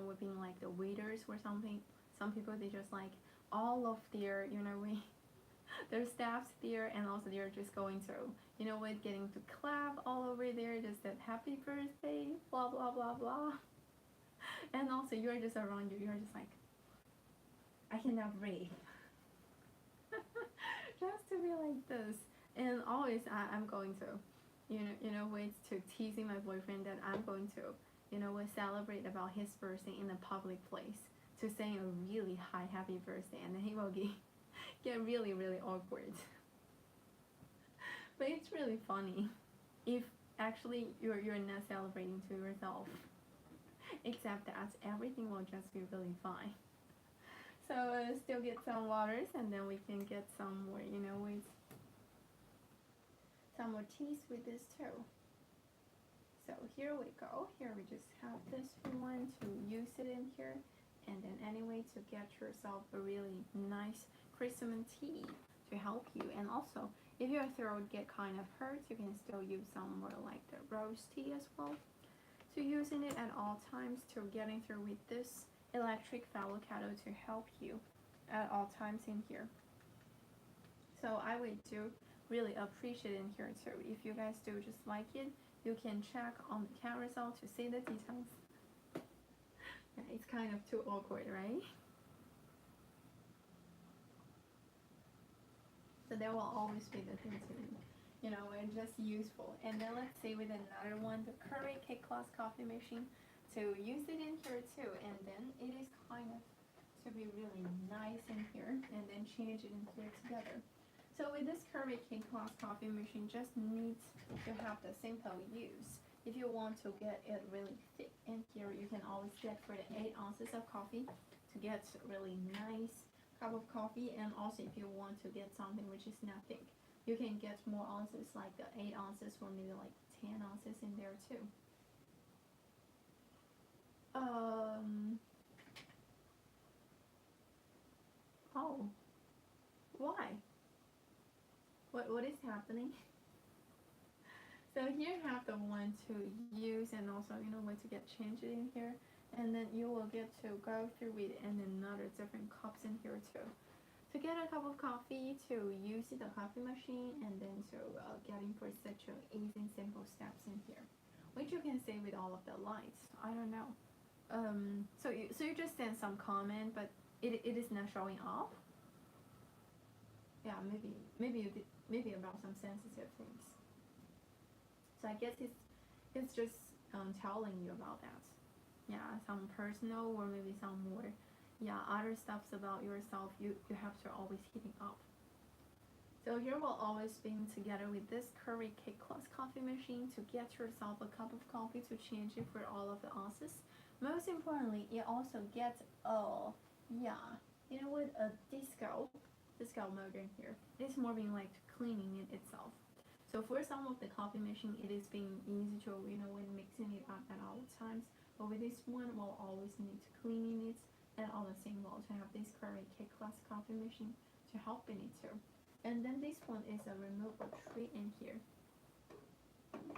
with being like the waiters or something. Some people, they just like all of their, their staffs there, and also they're just going to, getting to clap all over there, just that happy birthday, blah, blah, blah, blah. And also you're just around you, you're just like, I cannot breathe. Just to be like this. And always I'm going to, ways to teasing my boyfriend that I'm going to, celebrate about his birthday in a public place to saying a really high happy birthday, and then he will get really really awkward. But it's really funny if actually you're not celebrating to yourself, except that everything will just be really fine. So still get some waters, and then we can get some more, with some more teas with this too. So here we go. Here we just have this one to use it in here, and then anyway to get yourself a really nice persimmon tea to help you. And also if your throat get kind of hurts, you can still use some more like the rose tea as well, to using it at all times to getting through with this electric fellow kettle to help you at all times in here. So I would do really appreciate in here too if you guys do just like it, You can check on the carousel to see the details. Yeah, it's kind of too awkward, right? So there will always be the things and just useful. And then let's see with another one, the Curry K-Class coffee machine. So use it in here too, and then it is kind of to be really nice in here, and then change it in here together. So with this Curry K-Class coffee machine, just needs to have the simple use. If you want to get it really thick in here, you can always get for the 8 ounces of coffee to get really nice cup of coffee. And also if you want to get something which is not thick, you can get more ounces, like the 8 ounces or maybe like 10 ounces in there too. Oh, why? What is happening? So here you have the one to use, and also where to get change it in here, and then you will get to go through it and another different cups in here too. To get a cup of coffee, to use the coffee machine, and then to getting for such a easy and simple steps in here, which you can see with all of the lights. I don't know. So you just send some comment, but it is not showing up. Yeah, maybe you did, maybe about some sensitive things. So I guess it's just telling you about that. Yeah, some personal or maybe some more, other stuffs about yourself. You have to always hitting up. So here we'll always be together with this Curry K-Class coffee machine to get yourself a cup of coffee to change it for all of the ounces. Most importantly, it also gets a disco mode in here. It's more being like cleaning it itself. So for some of the coffee machine, it is being easy to when mixing it up at all times. But with this one, we'll always need to cleaning it and all the same wall to have this Curry K-Class coffee machine to help in it too. And then this one is a removable tray in here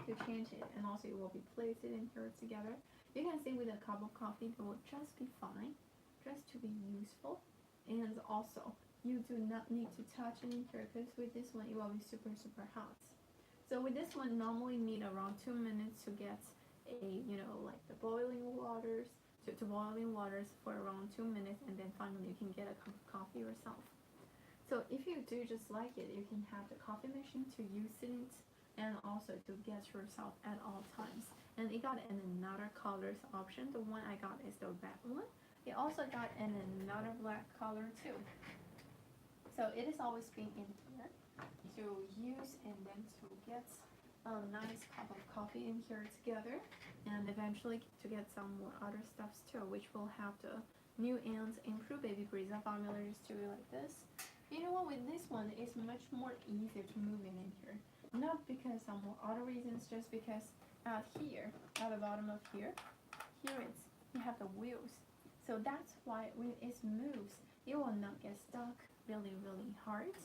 to change it, and also it will be placed in here together. You can see with a cup of coffee, it will just be fine, just to be useful. And also you do not need to touch it in here, because with this one it will be super hot. So with this one, normally need around 2 minutes to get a like the boiling waters to boiling waters for around 2 minutes, and then finally you can get a cup of coffee yourself. So if you do just like it, you can have the coffee machine to use it and also to get yourself at all times. And it got in another colors option. The one I got is the red one. It also got in another black color too. So it is always been in here to use, and then to get a nice cup of coffee in here together, and eventually to get some more other stuffs too, which will have the new and improved baby Brisa formula just to be like this. You know what, with this one it's much more easier to move in here. Not because some other reasons, just because out here, at the bottom of here you have the wheels. So that's why when it moves, it will not get stuck really hard.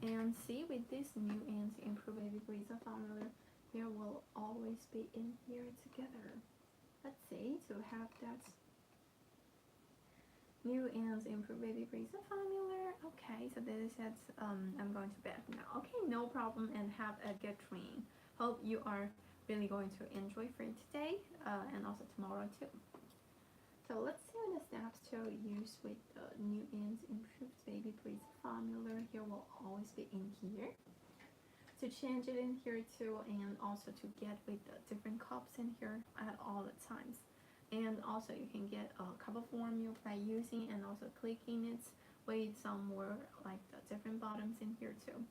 And see, with this new and improved baby Brisa formula, there will always be in here together. Let's see, to have that new and improved baby Brisa formula. Okay, so this is I'm going to bed now. Okay, no problem, and have a good dream. Hope you are really going to enjoy for today and also tomorrow too. So let's see the steps to use with the new and improved baby Brisa formula. Here will always be in here to change it in here too, and also to get with the different cups in here at all the times. And also you can get a cup of warm milk by using and also clicking it with some more like the different buttons in here too.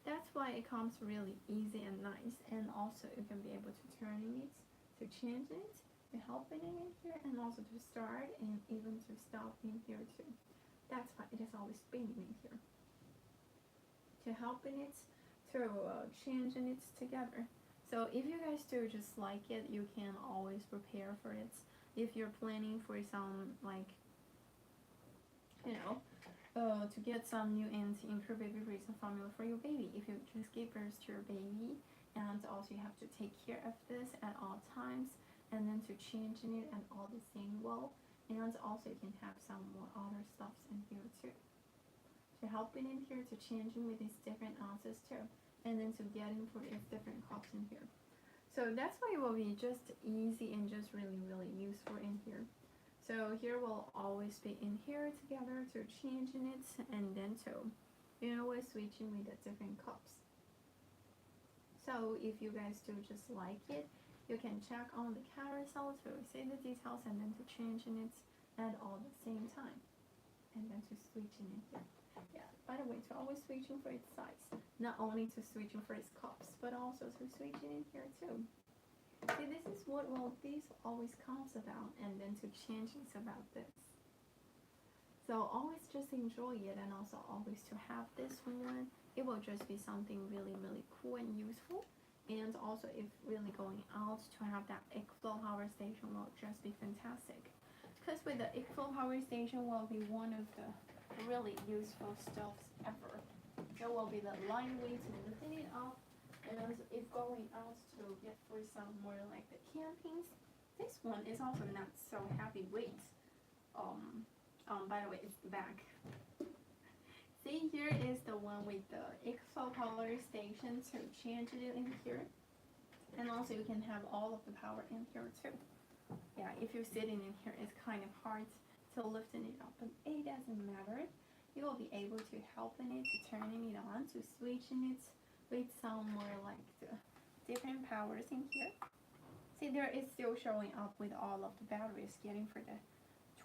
That's why it comes really easy and nice. And also you can be able to turn it, to change it, to help it in here, and also to start and even to stop in here too. That's why it is always spinning in here. To help in it, to changing it together. So if you guys do just like it, you can always prepare for it. If you're planning for some like to get some new and improved baby Brisa formula for your baby, if you just give birth to your baby, and also you have to take care of this at all times, and then to changing it and all the same well, and also you can have some more other stuffs in here too, to helping in here, to changing with these different ounces too, and then to getting for these different cups in here. So that's why it will be just easy and just really useful in here. So here will always be in here together to changing it, and then to, you know, we're switching with the different cups. So if you guys do just like it, you can check on the carousel to see the details and then to changing it at all the same time, and then to switching in here. Yeah, by the way, to always switching for its size, not only to switching for its cups, but also to switching in here too. See, this is what this always comes about, and then to change is about this. So always just enjoy it, and also always to have this one. It will just be something really cool and useful. And also if really going out to have that egg flow power station will just be fantastic. Because with the egg flow power station will be one of the really useful stuffs ever. There will be the lightweight and lifting it up. And if going out to get for some more like the campings, this one is also not so heavy weight. By the way, it's the back. See, here is the one with the egg flow power station to change it in here. And also you can have all of the power in here too. Yeah, if you're sitting in here, it's kind of hard to lifting it up, but it doesn't matter. You will be able to helping it, to turning it on, to switching it with some more like the different powers in here. See, there is still showing up with all of the batteries, getting for the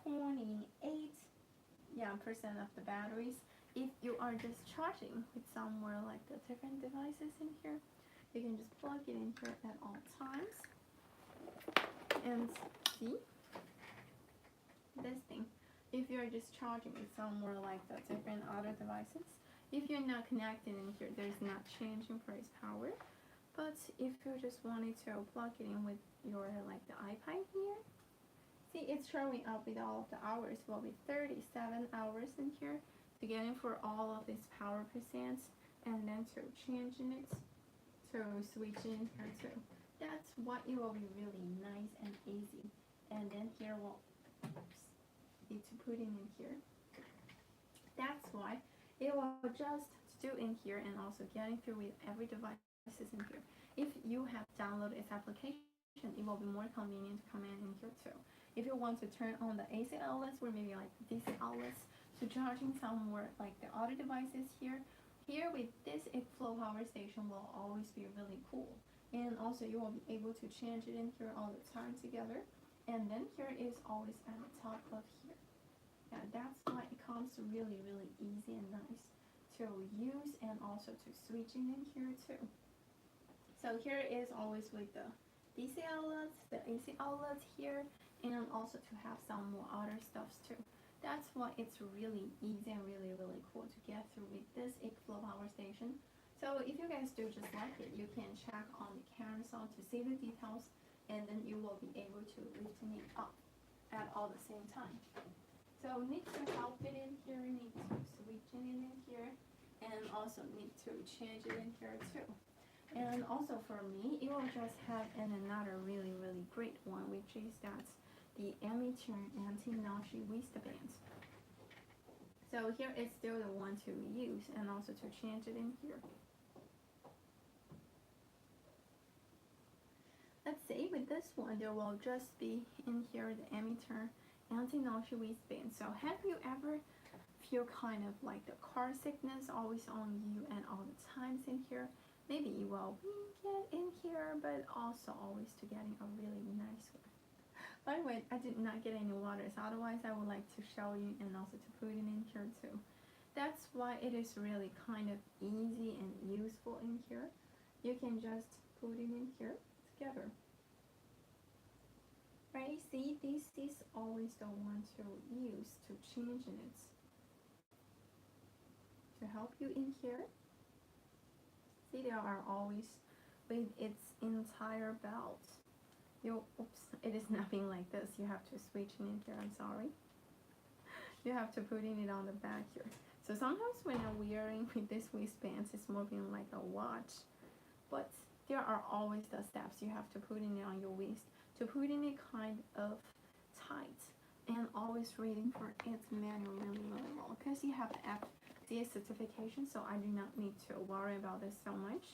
28% of the batteries. If you are just charging with some more like the different devices in here, you can just plug it in here at all times. And see this thing, if you're just charging with some more like the different other devices, if you're not connected in here, there's not changing for its power. But if you just wanted to plug it in with your like the iPad here, see, it's showing up with all of the hours. Will be 37 hours in here to get in for all of this power percent, and then to changing it to switching here too. That's what it will be really nice and easy. And then here we'll need to put in here. That's why it will just do in here, and also getting through with every device in here. If you have downloaded its application, it will be more convenient to come in here too. If you want to turn on the AC outlets or maybe like DC outlets to charging some more like the other devices here with this egg flow power station will always be really cool. And also you will be able to change it in here all the time together. And then here is always at the top of here. Yeah, that's why it comes really easy and nice to use, and also to switching in here too. So here is always with the DC outlets, the AC outlets here, and also to have some more other stuffs too. That's why it's really easy and really cool to get through with this egg flow power station. So if you guys do just like it, you can check on the carousel to see the details, and then you will be able to lifting it up at all the same time. So need to help it in here, need to switch it in here, and also need to change it in here too. And also for me, it will just have another really great one, which is that the emitter anti-nausea wristband. So here is still the one to use, and also to change it in here. Let's see, with this one, there will just be in here the emitter anti-nausea wristband. So have you ever feel kind of like the car sickness always on you and all the times in here? Maybe you will get in here, but also always to getting a really nice one. By the way, I did not get any waters, otherwise I would like to show you and also to put it in here too. That's why it is really kind of easy and useful in here. You can just put it in here together. Right, see, this is always the one to use to change it. To help you in here. See, there are always with its entire belt. Oops, it is nothing like this. You have to switch in here, I'm sorry. You have to put it on the back here. So sometimes when I'm wearing with this waistband, it's moving like a watch. But there are always the steps you have to put in it on your waist to put in it kind of tight, and always reading for its manual really well, because you have the FDA certification, so I do not need to worry about this so much.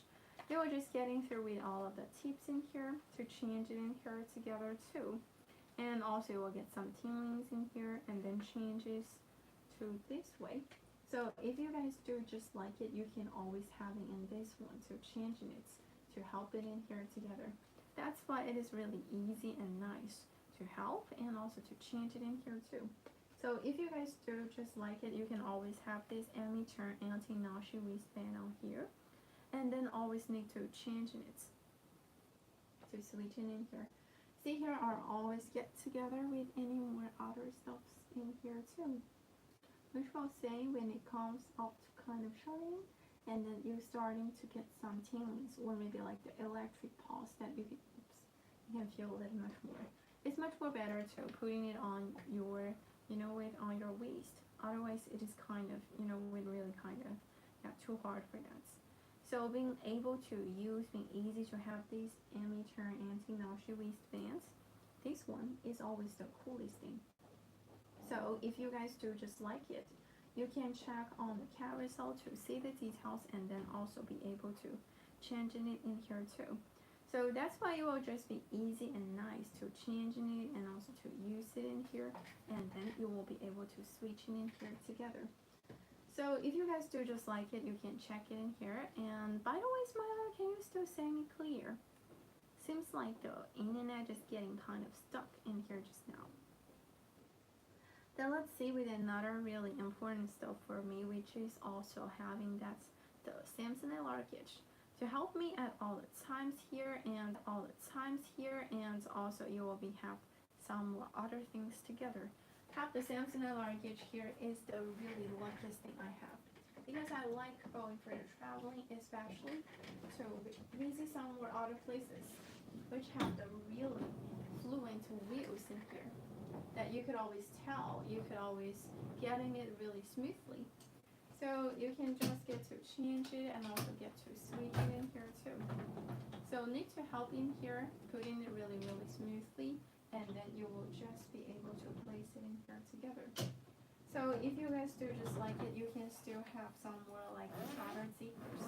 You are just getting through with all of the tips in here to change it in here together too. And also you will get some tinglings in here and then changes to this way. So if you guys do just like it, you can always have it in this one, so changing it to help it in here together. That's why it is really easy and nice to help and also to change it in here too. So if you guys do just like it, you can always have this amateur anti-nausea wristband on here, and then always need to change it to switch it in here. See here are always get together with any more other stuffs in here too, which will say when it comes up to kind of shutting, and then you're starting to get some tinglings or maybe like the electric pulse that you can feel a little much more. It's much more better to putting it on your, it on your waist. Otherwise it is kind of, it really kind of, too hard for that. So being able to use, being easy to have these amateur anti-nausea waistbands, this one is always the coolest thing. So if you guys do just like it, you can check on the carousel to see the details and then also be able to change it in here too. So that's why it will just be easy and nice to change it and also to use it in here, and then you will be able to switch it in here together. So if you guys do just like it, you can check it in here. And by the way, Smiler, can you still say me clear? Seems like the internet is getting kind of stuck in here just now. Then let's see with another really important stuff for me, which is also having that's the Samsonite luggage to help me at all the times here and all the times here, and also you will be have some other things together. Have the Samsonite luggage here is the really luckiest thing I have, because I like going for the traveling, especially to visit some more other places which have the really fluent wheels in here that you could always tell, you could always getting it really smoothly. So you can just get to change it and also get to switch it in here too. So need to help in here, putting it really smoothly, and then you will just be able to place it in here together. So if you guys do just like it, you can still have some more like pattern zippers,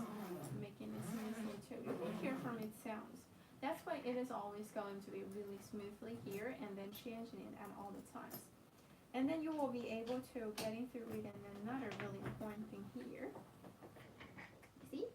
making it smoothly too. You can hear from its sounds. That's why it is always going to be really smoothly here, and then changing it at all the times. And then you will be able to getting through it. And another really important thing here. See?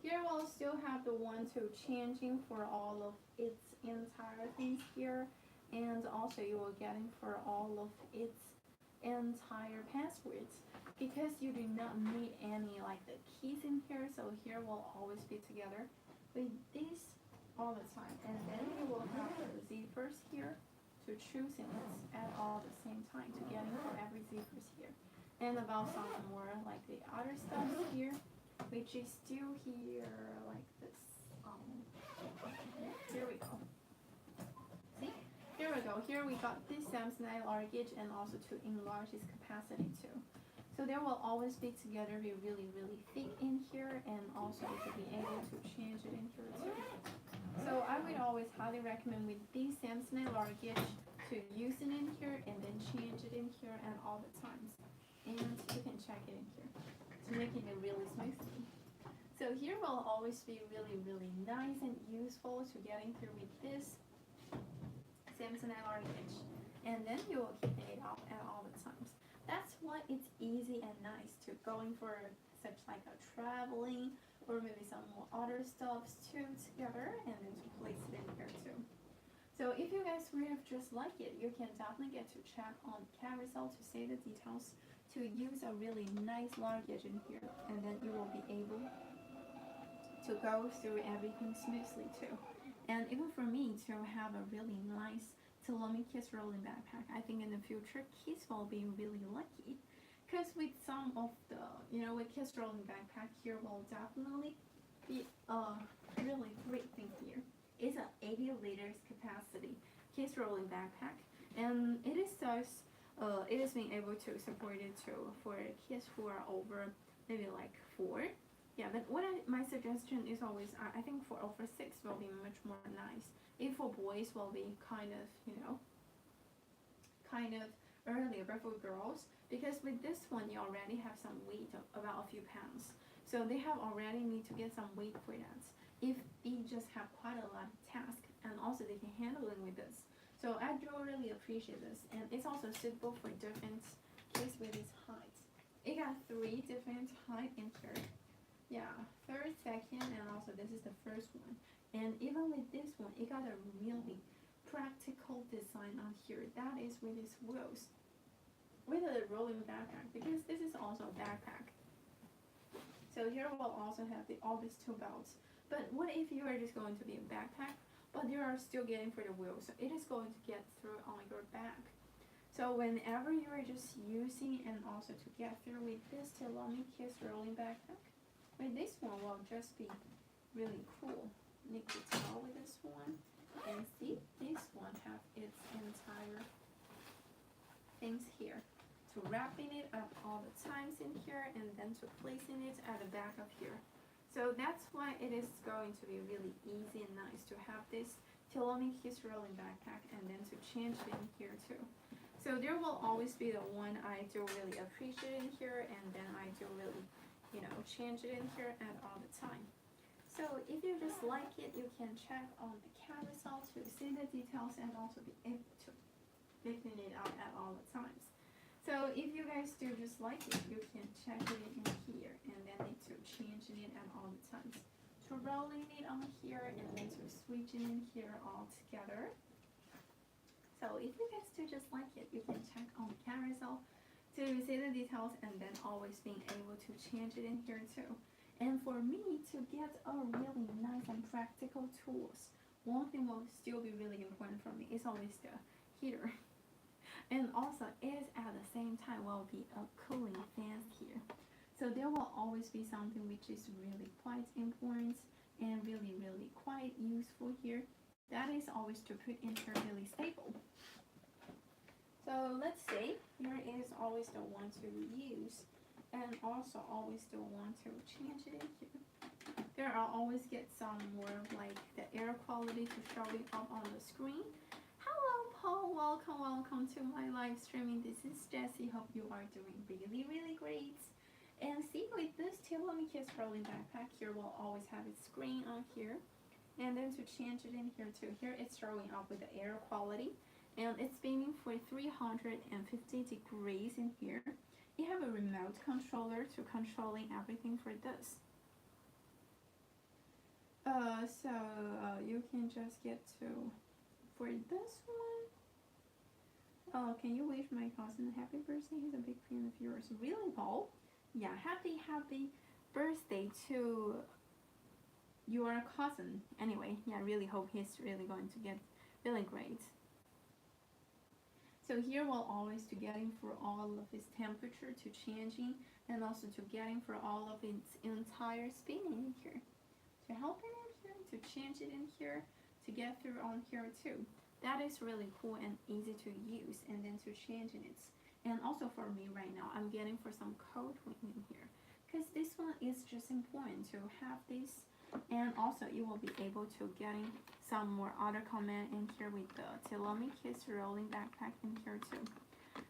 Here we'll still have the one to changing for all of its entire things here. And also you will getting for all of its entire passwords, because you do not need any like the keys in here. So here will always be together with these all the time, and then you will have the zippers here to choosing this at all the same time, to getting for every zippers here. And about some more like the other stuff here, which is still here like this. Here we go. See? Here we go. Here we got this Samsonite luggage, and also to enlarge its capacity too. So they will always be together, be really thick in here, and also to be able to change it in here too. So I would always highly recommend with these Samsonite luggage to use it in here and then change it in here at all the times. And you can check it in here to making it really smoothly. So here will always be really nice and useful to getting through with this Samsonite luggage. And then you will keep it up at all the times. That's why it's easy and nice to going for such like a traveling, or maybe some more other stuffs too together, and then to place it in here too. So if you guys would have just like it, you can definitely get to check on carousel to see the details, to use a really nice luggage in here, and then you will be able to go through everything smoothly too. And even for me to have a really nice Salome Kiss rolling backpack, I think in the future kids will be really lucky. Because with some of the, with Kiss rolling backpack here will definitely be a really great thing here. It's an 80 liters capacity Kiss rolling backpack, and it is just, it is being able to support it too for kids who are over maybe like 4. Yeah, but my suggestion is always, I think for over 6 will be much more nice. If for boys will be kind of earlier, but for girls, because with this one you already have some weight of about a few pounds, so they have already need to get some weight for that. if they just have quite a lot of tasks, and also they can handle it with this. So I do really appreciate this, and it's also suitable for different kids with its height. It got 3 different height in here. Yeah, third, second, and also this is the first one. And even with this one, it got a really practical design on here. That is with its wheels, with a rolling backpack, because this is also a backpack. So here we'll also have all these 2 belts. But what if you are just going to be a backpack, but you are still getting for the wheels? So it is going to get through on your back. So whenever you are just using and also to get through with this Telomi Kids rolling backpack, with this one will just be really cool. Need to tell with this one. And see, this one have its entire things here. To wrapping it up all the times in here, and then to placing it at the back of here. So that's why it is going to be really easy and nice to have this Telomi Kids rolling backpack, and then to change it in here too. So there will always be the one I do really appreciate in here, and then I do really, change it in here at all the time. So if you just like it, you can check on the carousel to see the details and also be able to lifting it out at all the times. So if you guys do just like it, you can check it in here, and then need to change it at all the times. To rolling it on here, and then to switching in here all together. So if you guys do just like it, you can check on the carousel to see the details, and then always being able to change it in here too. And for me to get a really nice and practical tools, one thing will still be really important for me is always the heater. And also is at the same time will be a cooling fan here. So there will always be something which is really quite important and really quite useful here. That is always to put in here really stable. So let's say here is always the one to use, and also always the one to change it in here. There are always get some more like the air quality to show it up on the screen. Hello Paul, welcome to my live streaming. This is Jessie. Hope you are doing really great. And see, with this Telomi Kids rolling backpack, here will always have its screen on here, and then to change it in here too. Here it's showing up with the air quality, and it's beaming for 350 degrees in here. You have a remote controller to controlling everything for this. You can just get to for this one. Oh, can you wish my cousin happy birthday? He's a big fan of yours. Really, Paul? Yeah, happy birthday to your cousin. Anyway, yeah, I really hope he's really going to get really great. So here we'll always to getting for all of its temperature to changing, and also to getting for all of its entire spinning in here. To help it in here, to change it in here, to get through on here too. That is really cool and easy to use, and then to change it. And also for me right now, I'm getting for some cold wind in here, because this one is just important to have this, and also you will be able to getting some more other comment in here with the Telomi Kids rolling backpack in here too.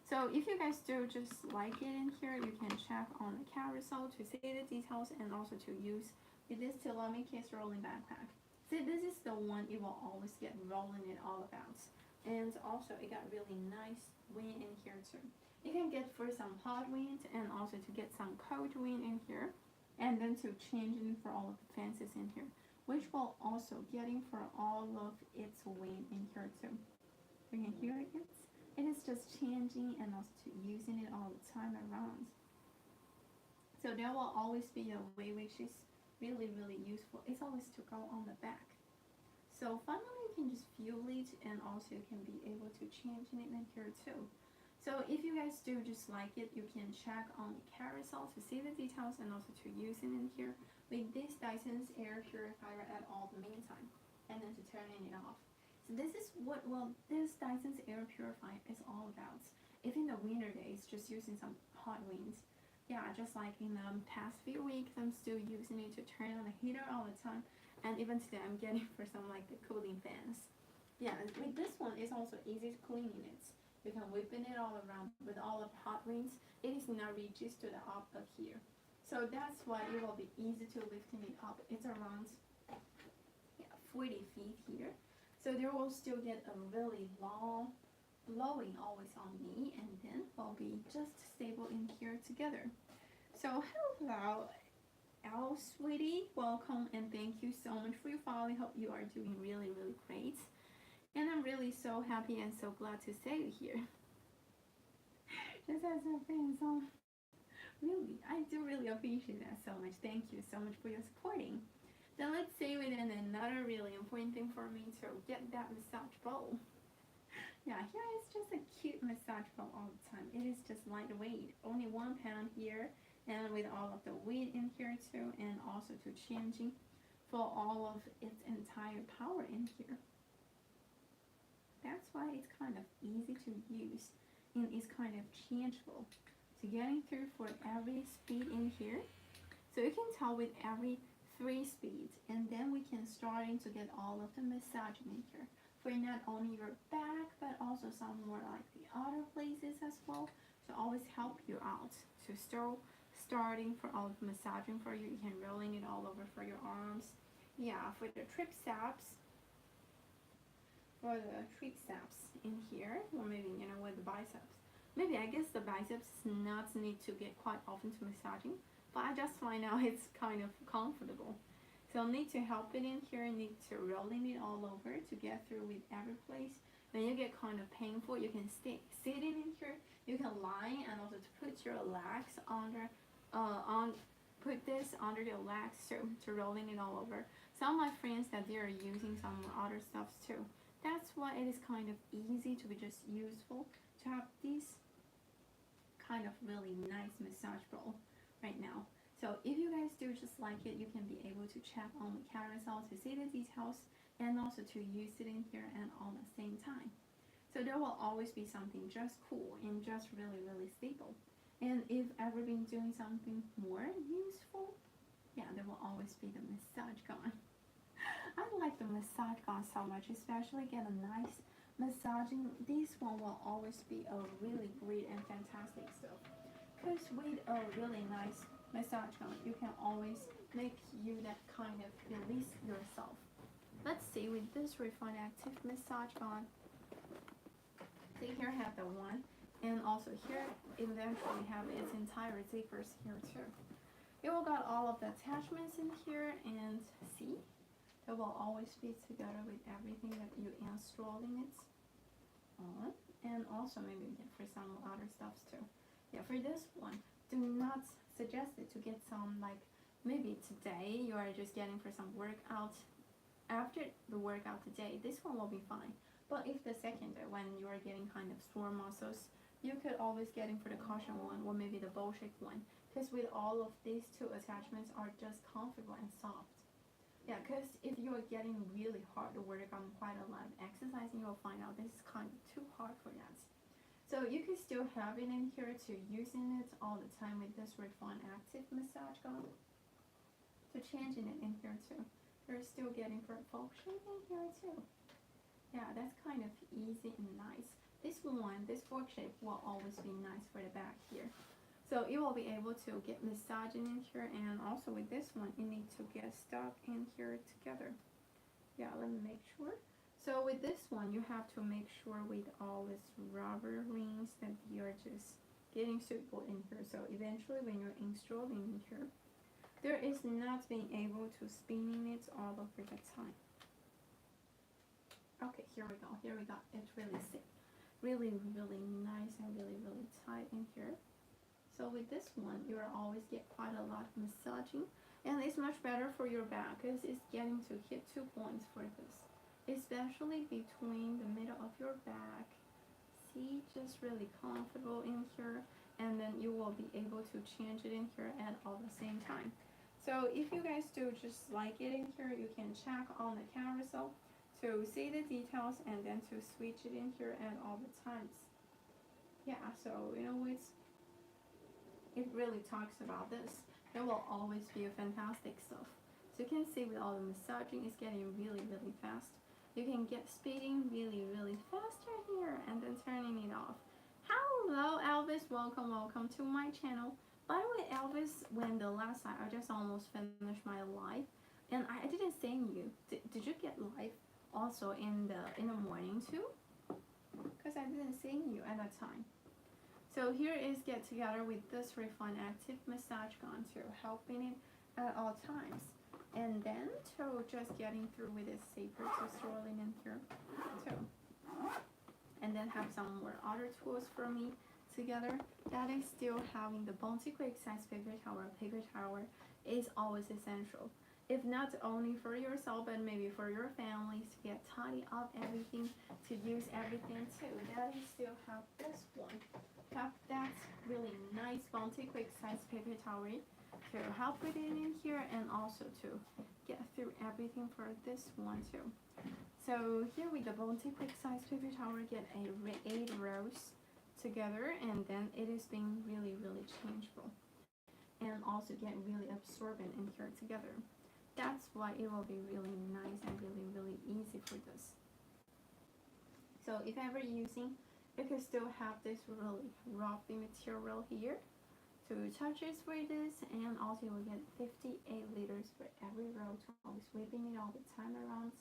So if you guys do just like it in here, you can check on the carousel to see the details, and also to use with this Telomi Kids rolling backpack. See, this is the one you will always get rolling it all about. And also it got really nice wind in here too. You can get for some hot wind, and also to get some cold wind in here, and then to change it for all of the fences in here, which will also getting for all of its wind in here too. You can hear it. It is just changing, and also to using it all the time around. So there will always be a way which is really useful. It's always to go on the back. So finally you can just fuel it, and also you can be able to change it in here too. So if you guys do just like it, you can check on the carousel to see the details, and also to use it in here with this Dyson's air purifier at all the meantime, and then to turning it off. So this is what this Dyson's air purifier is all about. If in the winter days just using some hot winds, yeah, just like in the past few weeks, I'm still using it to turn on the heater all the time, and even today I'm getting for some like the cooling fans. Yeah, with this one it's also easy to cleaning it. You can whipping it all around with all of the hot winds. It is not reaches to the up of here. So that's why it will be easy to lifting it up. It's around sweetie feet here. So they will still get a really long blowing always on me, and then we'll be just stable in here together. So hello, Elle sweetie, welcome and thank you so much for your follow. I hope you are doing really, really great. And I'm really so happy and so glad to see you here. Just as a friend, so really, I do really appreciate that so much. Thank you so much for your supporting. Then let's say within another really important thing for me to get that massage bowl. Yeah, here is just a cute massage bowl all the time. It is just lightweight, only 1 pound here, and with all of the weight in here too, and also to changing for all of its entire power in here. That's why it's kind of easy to use, and it's kind of changeable to getting through for every speed in here. So you can tell with every 3 speeds, and then we can starting to get all of the massaging in here for not only your back but also some more like the other places as well, to always help you out to starting for all of the massaging for you. You can rolling it all over for your arms. Yeah, for the triceps, in here, or maybe with the biceps. Maybe I guess the biceps not need to get quite often to massaging, but I just find out it's kind of comfortable. So need to help it in here, need to rolling it all over to get through with every place. When you get kind of painful, you can stay sitting in here, you can lie, and also to put your legs under, put this under your legs too, to rolling it all over. Some of my friends that they are using some other stuff too. That's why it is kind of easy to be just useful to have this kind of really nice massage bowl right now. So if you guys do just like it, you can be able to check on the carousel to see the details and also to use it in here and all at the same time. So there will always be something just cool and just really, really stable. And if ever been doing something more useful, yeah, there will always be the massage gun. I like the massage gun so much, especially get a nice massaging. This one will always be a really great and fantastic stuff. Because with a really nice massage gun, you can always make you that kind of release yourself. Let's see with this Refine Active massage gun. See here I have the one, and also here eventually have its entire zippers here too. It will got all of the attachments in here, and see, it will always be together with everything that you installing it on, and also maybe for some other stuffs too. Yeah, for this one, do not suggest it to get some, like maybe today you are just getting for some workout. After the workout today, this one will be fine. But if the second day when you are getting kind of sore muscles, you could always getting for the cushion one or maybe the bowl shape one, because with all of these two attachments are just comfortable and soft. Yeah, because if you are getting really hard to work on quite a lot of exercising, you'll find out this is kind of too hard for that. So you can still have it in here to using it all the time with this Refine Active massage gun. To changing it in here too. You're still getting for function in here too. Yeah, that's kind of easy and nice. This one, this fork shape will always be nice for the back here. So you will be able to get massaging in here, and also with this one, you need to get stuck in here together. Yeah, let me make sure. So with this one, you have to make sure with all these rubber rings that you're just getting suitable in here. So eventually when you're installing in here, there is not being able to spinning it all over the time. Okay, here we go. It's really sick. Really, really nice and really, really tight in here. So with this one, you will always get quite a lot of massaging, and it's much better for your back because it's getting to hit 2 points for this, especially between the middle of your back. See, just really comfortable in here, and then you will be able to change it in here at all the same time. So if you guys do just like it in here, you can check on the carousel to see the details and then to switch it in here at all the times. Yeah, so it really talks about this. There will always be a fantastic stuff. So you can see with all the massaging, it's getting really, really fast. You can get speeding really, really faster here and then turning it off. Hello Elvis, welcome to my channel. By the way, Elvis, when the last time I just almost finished my live, And I didn't send you. Did you get live also in the morning too? Because I didn't send you at that time. So here is get together with this Refine Active Massage Gun to helping it at all times. And then to just getting through with this safer to swirling in here too. And then have some more other tools for me together. That is still having the Bounty Quick Size Paper Towel. Paper towel is always essential. If not only for yourself, but maybe for your families to get tidy up everything, to use everything too. That is still have this one. Have that really nice Bounty Quick Size Paper Towel to help with it in here, and also to get through everything for this one too. So here with the Bounty Quick Size Paper Towel, get 8 rows together, and then it is being really changeable, and also get really absorbent in here together. That's why it will be really nice and really easy for this. So if ever using, you can still have this really rough material here to touches with this, and also you will get 58 liters for every row to always sweeping it all the time around.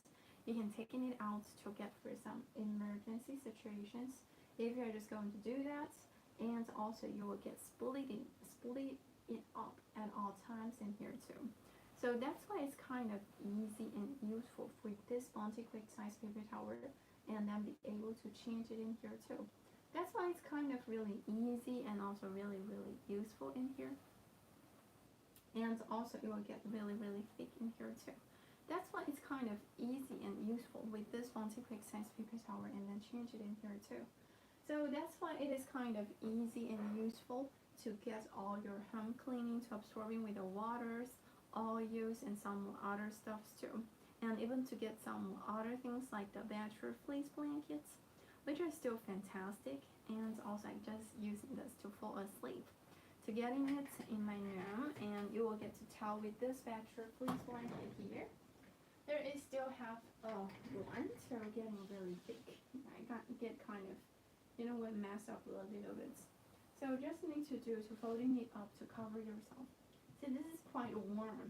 You can taking it out to get for some emergency situations if you're just going to do that, and also you will get split it up at all times in here too. So that's why it's kind of easy and useful with this Bounty Quick Size Paper Towel, and then be able to change it in here too. That's why it's kind of really easy and also really useful in here. And also it will get really thick in here too. That's why it's kind of easy and useful with this Bounty Quick Size Paper Towel, and then change it in here too. So that's why it is kind of easy and useful to get all your home cleaning, to absorbing with the waters, oils, and some other stuffs too. And even to get some other things like the Bachelor fleece blankets, which are still fantastic. And also I just using this to fall asleep, to getting it in my room. And you will get to tell with this Bachelor fleece blanket here, there is still have one, so getting really big. I get kind of, you know what, mess up a little bit. So just need to do to folding it up to cover yourself. So this is quite warm.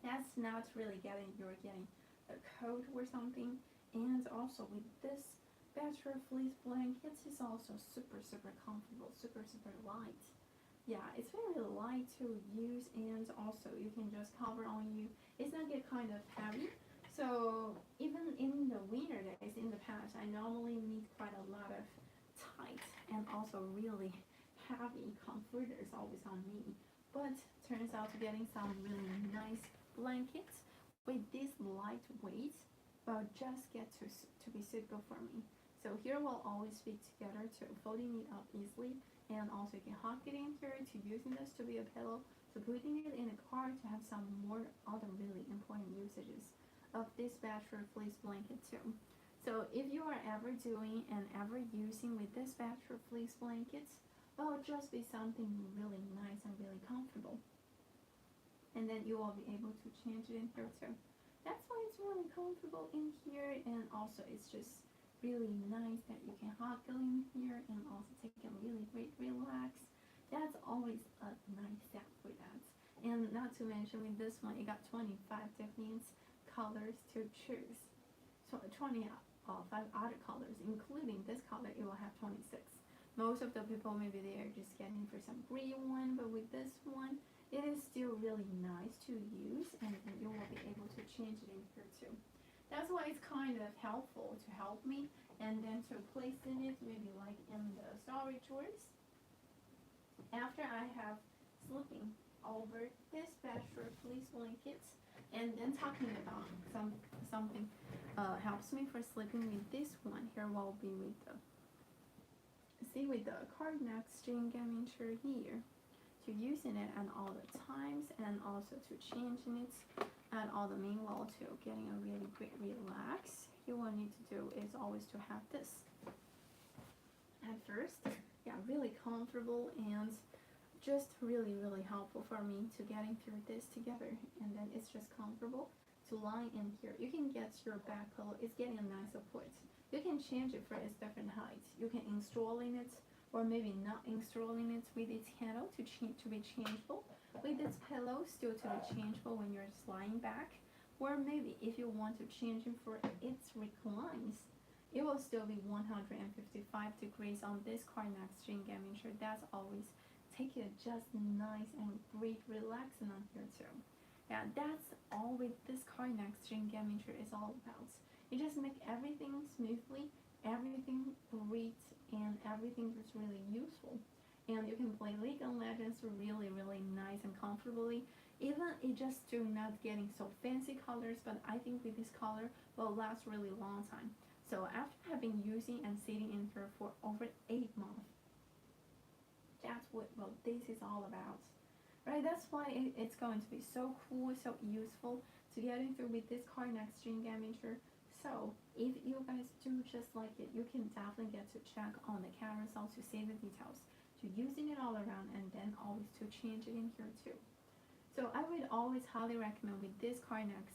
That's not really you're getting a coat or something. And also with this Bachelor fleece blankets is also super comfortable, super light. Yeah, it's very light to use, and also you can just cover on you. It's not get kind of heavy. So even in the winter days in the past, I normally need quite a lot of tight and also really heavy comforters always on me. But turns out to getting some really nice blankets with this lightweight will just get to be suitable for me. So here we'll always be together to folding it up easily, and also you can hug it in here, to using this to be a pillow, to putting it in a car, to have some more other really important usages of this Bachelor fleece blanket too. So if you are ever doing and ever using with this Bachelor fleece blankets, well, just be something really nice and really comfortable. And then you will be able to change it in here too. That's why it's really comfortable in here, and also it's just really nice that you can huggle in here and also take a really great relax. That's always a nice step for that. And not to mention with this one, you got 25 different colors to choose. So 25 other colors, including this color, it will have 26. Most of the people maybe they are just getting for some green one, but with this one, it is still really nice to use, and you will be able to change it in here too. That's why it's kind of helpful to help me, and then to place in it maybe like in the storage drawers. After I have sleeping over this Bachelor fleece blankets, and then talking about something helps me for sleeping with this one here will be with the with the card neck string miniature here, to using it at all the times, and also to changing it at all the meanwhile to getting a really great relax. You will need to do is always to have this at first. Yeah, really comfortable and just really helpful for me to getting through this together. And then it's just comfortable to lie in here. You can get your back pillow, it's getting a nice support. You can change it for its different heights. You can install in it, or maybe not installing it with its handle to be changeable. with this pillow still to be changeable when you're lying back, or maybe if you want to change it for its reclines, it will still be 155 degrees on this Carnac string gaming chair. That's always take it just nice and great relaxing on here too. Yeah, that's all with this Carnac string gaming chair is all about. You just make everything smoothly, everything great, and everything is really useful. And you can play League of Legends really, really nice and comfortably. Even it just do not getting so fancy colors, but I think with this color will last really long time. So after I've been using and sitting in here for over 8 months, that's what this is all about. Right, that's why it's going to be so cool, so useful to getting through with this Carnac string gaming chair. So if you guys do just like it, you can definitely get to check on the carousel to see the details, to using it all around, and then always to change it in here too. So I would always highly recommend with this Carnac